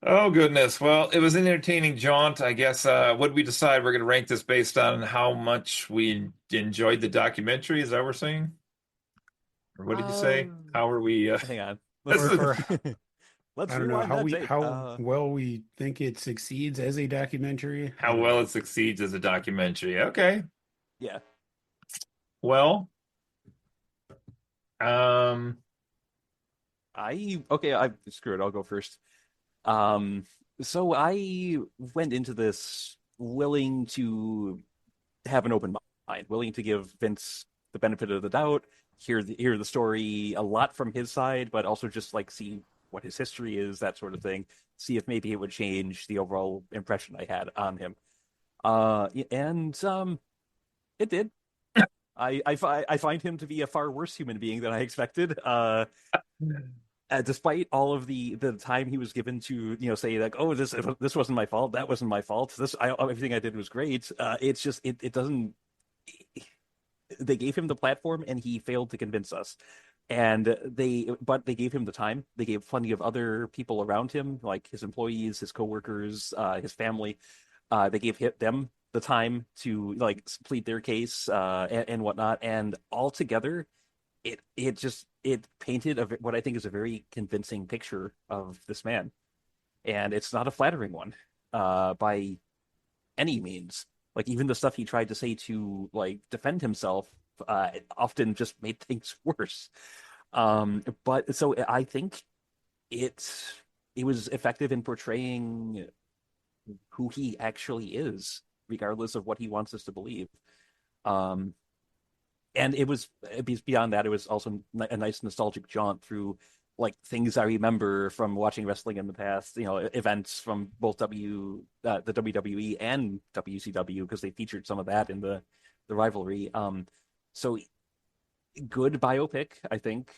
Oh, goodness. Well, it was an entertaining jaunt. I guess, what we decide we're going to rank this based on how much we enjoyed the documentary. Is that what we're saying? Or what did you say? How are we? Hang on. This Let's Or is let's I don't know rewind that tape. how well we think it succeeds as a documentary. I how don't well know. it succeeds as a documentary. Okay. Yeah. Well, um, I screw it. I'll go first. Um, so I went into this willing to have an open mind, willing to give Vince the benefit of the doubt, hear the story a lot from his side, but also just like see what his history is, that sort of thing. See if maybe it would change the overall impression I had on him. And it did. I find him to be a far worse human being than I expected. Despite all of the time he was given to say like, oh, this wasn't my fault, that wasn't my fault, everything I did was great. It's just it doesn't. They gave him the platform and he failed to convince us. And they gave him the time. They gave plenty of other people around him, like his employees, his coworkers, his family. They gave them the time to like plead their case and whatnot. And altogether, it painted what I think is a very convincing picture of this man. And it's not a flattering one by any means. Like even the stuff he tried to say to like defend himself often just made things worse. But so I think it it was effective in portraying who he actually is, regardless of what he wants us to believe. Um, and it was beyond that. It was also a nice nostalgic jaunt through like things I remember from watching wrestling in the past. Events from both the WWE and WCW because they featured some of that in the rivalry. So good biopic, I think.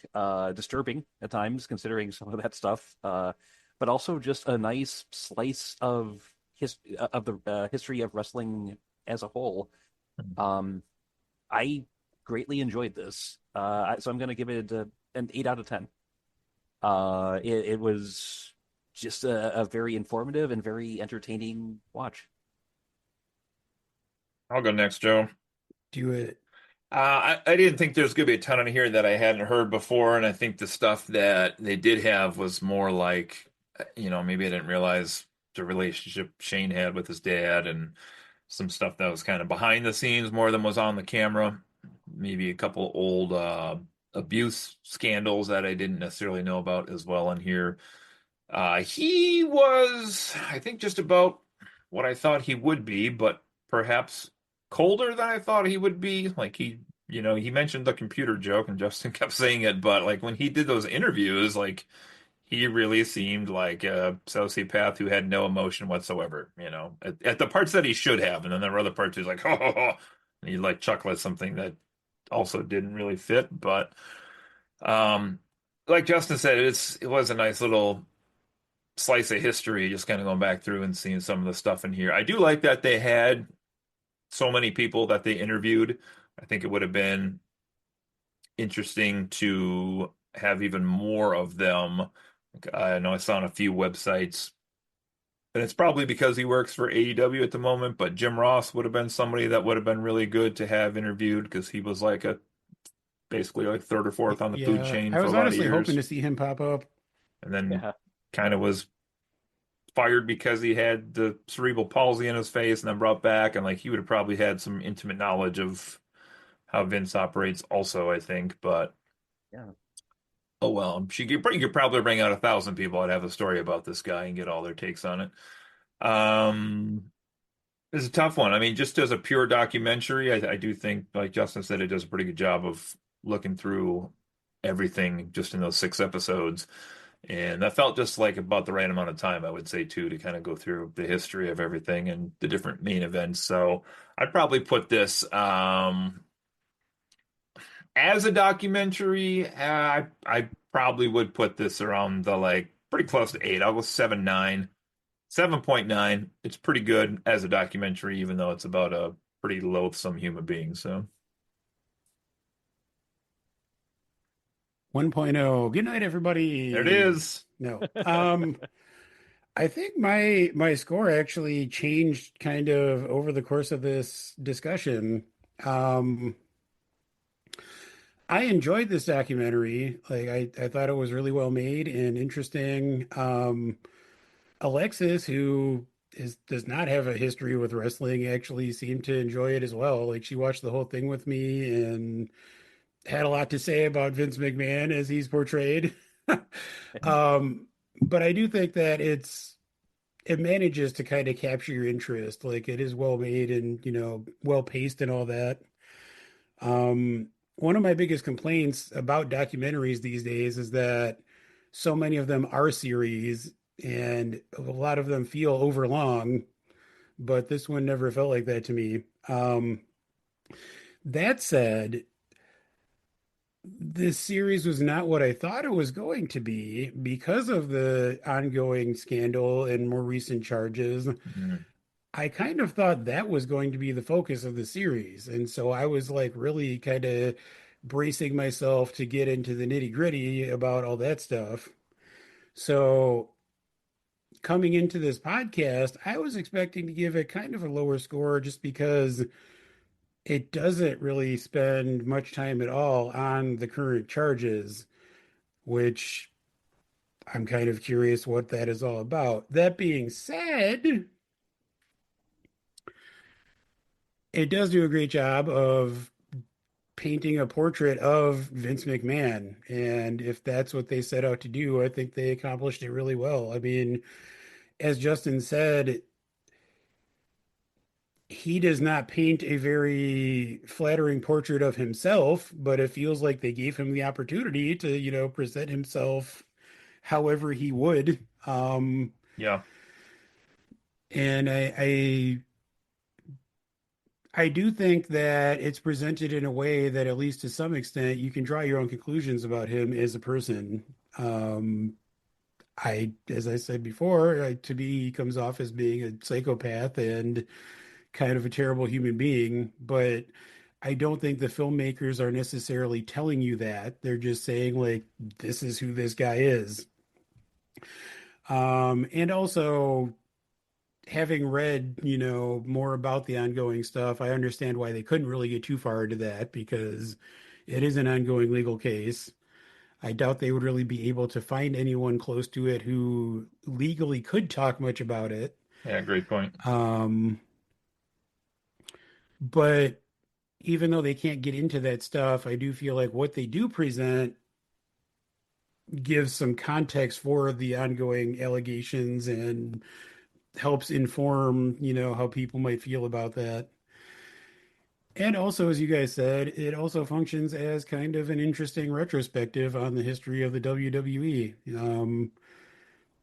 Disturbing at times considering some of that stuff. But also just a nice slice of the history of wrestling as a whole. Um, I greatly enjoyed this. So I'm going to give it an 8 out of 10. It was just a very informative and very entertaining watch. I'll go next, Joe. Do it. I didn't think there's going to be a ton in here that I hadn't heard before, and I think the stuff that they did have was more like, maybe I didn't realize the relationship Shane had with his dad, and some stuff that was kind of behind the scenes more than was on the camera. Maybe a couple old abuse scandals that I didn't necessarily know about as well in here. He was, I think, just about what I thought he would be, but perhaps colder than I thought he would be. Like he mentioned the computer joke, and Justin kept saying it, but like when he did those interviews, like he really seemed like a sociopath who had no emotion whatsoever, at the parts that he should have. And then there were other parts he's like, ho, ho, ho. And he'd like chuckle at something that also didn't really fit. But um, like Justin said, it was a nice little slice of history, just kind of going back through and seeing some of the stuff in here. I do like that they had so many people that they interviewed. I think it would have been interesting to have even more of them. Like, I know I saw on a few websites, and it's probably because he works for AEW at the moment, but Jim Ross would have been somebody that would have been really good to have interviewed because he was like a basically like third or fourth on the food Yeah, chain I for a was lot of honestly hoping years, to see him pop up. and then Yeah. kind of was fired because he had the cerebral palsy in his face and then brought back, and like he would have probably had some intimate knowledge of how Vince operates also, I think. But Yeah. oh well, you could probably bring out 1,000 people that have a story about this guy and get all their takes on it. um it's a tough one. I mean, just as a pure documentary, I do think, like Justin said, it does a pretty good job of looking through everything just in those 6 episodes. And that felt just like about the right amount of time, I would say, too, to kind of go through the history of everything and the different main events. So I'd probably put this as a documentary. I probably would put this around the like pretty close to 8. I'll go 7.9. 7.9. It's pretty good as a documentary, even though it's about a pretty loathsome human being. So 1.0. Good night, there it everybody. is. No. I think my score actually changed kind of over the course of this discussion. Um, I enjoyed this documentary. Like I thought it was really well made and interesting. Alexis, who does not have a history with wrestling, actually seemed to enjoy it as well. Like she watched the whole thing with me and had a lot to say about Vince McMahon as he's portrayed. um, but I do think that it manages to kind of capture your interest. Like it is well made and well paced and all that. One of my biggest complaints about documentaries these days is that so many of them are series and a lot of them feel overlong, but this one never felt like that to me. That said, this series was not what I thought it was going to be because of the ongoing scandal and more recent charges. Mhm. I kind of thought that was going to be the focus of the series. And so I was like really kind of bracing myself to get into the nitty-gritty about all that stuff. So coming into this podcast, I was expecting to give it kind of a lower score just because it doesn't really spend much time at all on the current charges, which I'm kind of curious what that is all about. That being said, it does do a great job of painting a portrait of Vince McMahon. And if that's what they set out to do, I think they accomplished it really well. I mean, as Justin said, he does not paint a very flattering portrait of himself, but it feels like they gave him the opportunity to, present himself however he would. Yeah. And I do think that it's presented in a way that, at least to some extent, you can draw your own conclusions about him as a person. Um, as I said before, to me, he comes off as being a psychopath and kind of a terrible human being, but I don't think the filmmakers are necessarily telling you that. They're just saying, like, this is who this guy is. And also, having read, more about the ongoing stuff, I understand why they couldn't really get too far into that because it is an ongoing legal case. I doubt they would really be able to find anyone close to it who legally could talk much about it. Yeah, great point. Um, but even though they can't get into that stuff, I do feel like what they do present gives some context for the ongoing allegations and helps inform, how people might feel about that. And also, as you guys said, it also functions as kind of an interesting retrospective on the history of the WWE.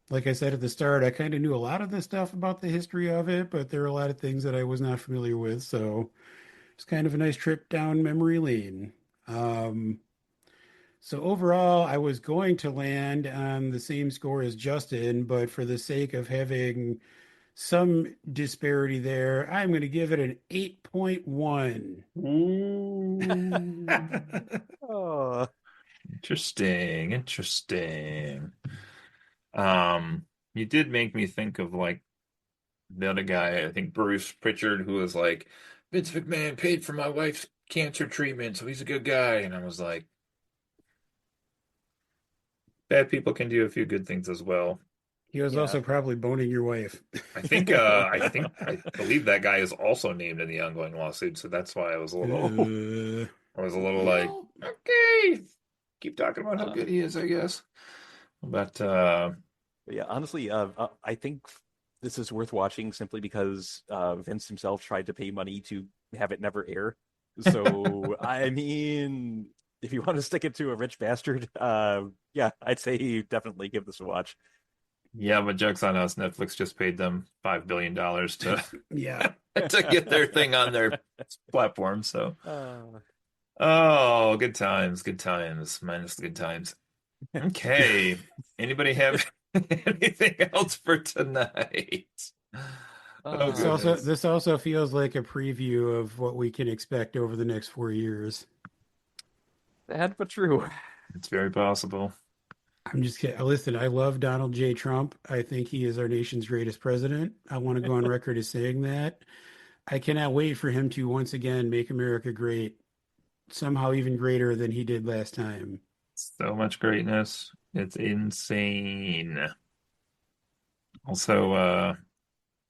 Like I said at the start, I kind of knew a lot of the stuff about the history of it, but there are a lot of things that I was not familiar with. So it's kind of a nice trip down memory lane. Um, so overall, I was going to land on the same score as Justin, but for the sake of having some disparity there, I'm going to give it an 8.1. Ooh. Oh, Interesting, interesting. You did make me think of like the other guy, I think Bruce Pritchard, who was like, Vince McMahon paid for my wife's cancer treatment, so he's a good guy. And I was like, bad people can do a few good things as well. He was yeah. also probably boning your wife. I believe that guy is also named in the ongoing lawsuit, so that's why I was a little like, Well, okay, keep talking about how Uh, good he is, I guess. But yeah, honestly, I think this is worth watching simply because Vince himself tried to pay money to have it never air. So, I mean, if you want to stick it to a rich bastard, yeah, I'd say definitely give this a watch. yeah, but joke's on us. Netflix just paid them $5 billion to yeah. to get their thing on their platform. So, Uh, oh, good times, minus the good times. Okay. Anybody have anything else for tonight? Oh This also goodness. this also feels like a preview of what we can expect over the next 4 years. sad but true. It's very possible. I'm just kidding. Listen, I love Donald J. Trump. I think he is our nation's greatest president. I want to go on record as saying that. I cannot wait for him to once again make America great, somehow even greater than he did last time. So much greatness. It's insane. Also, I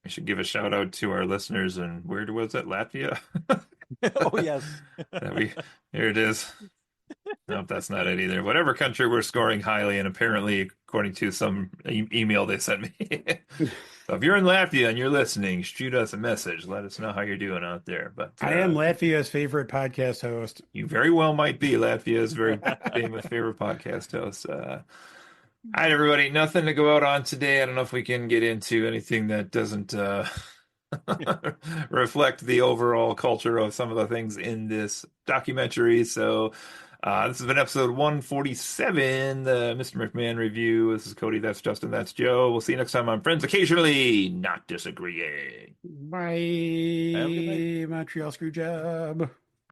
should give a shout out to our listeners and where was it? Latvia? Oh, yes. That we here it is. Nope, that's not it either. Whatever country we're scoring highly, and apparently, according to some email they sent me. So if you're in Latvia and you're listening, shoot us a message. Let us know how you're doing out there. But I am Latvia's favorite podcast host. you very well might be Latvia's very famous favorite podcast host. All right, everybody. Nothing to go out on today. I don't know if we can get into anything that doesn't reflect the overall culture of some of the things in this documentary. So, this has been episode 147, the Mr. McMahon review. This is Cody. That's Justin. That's Joe. We'll see you next time on Friends Occasionally Not Disagreeing. Have a good night. Bye, Montreal Screwjob.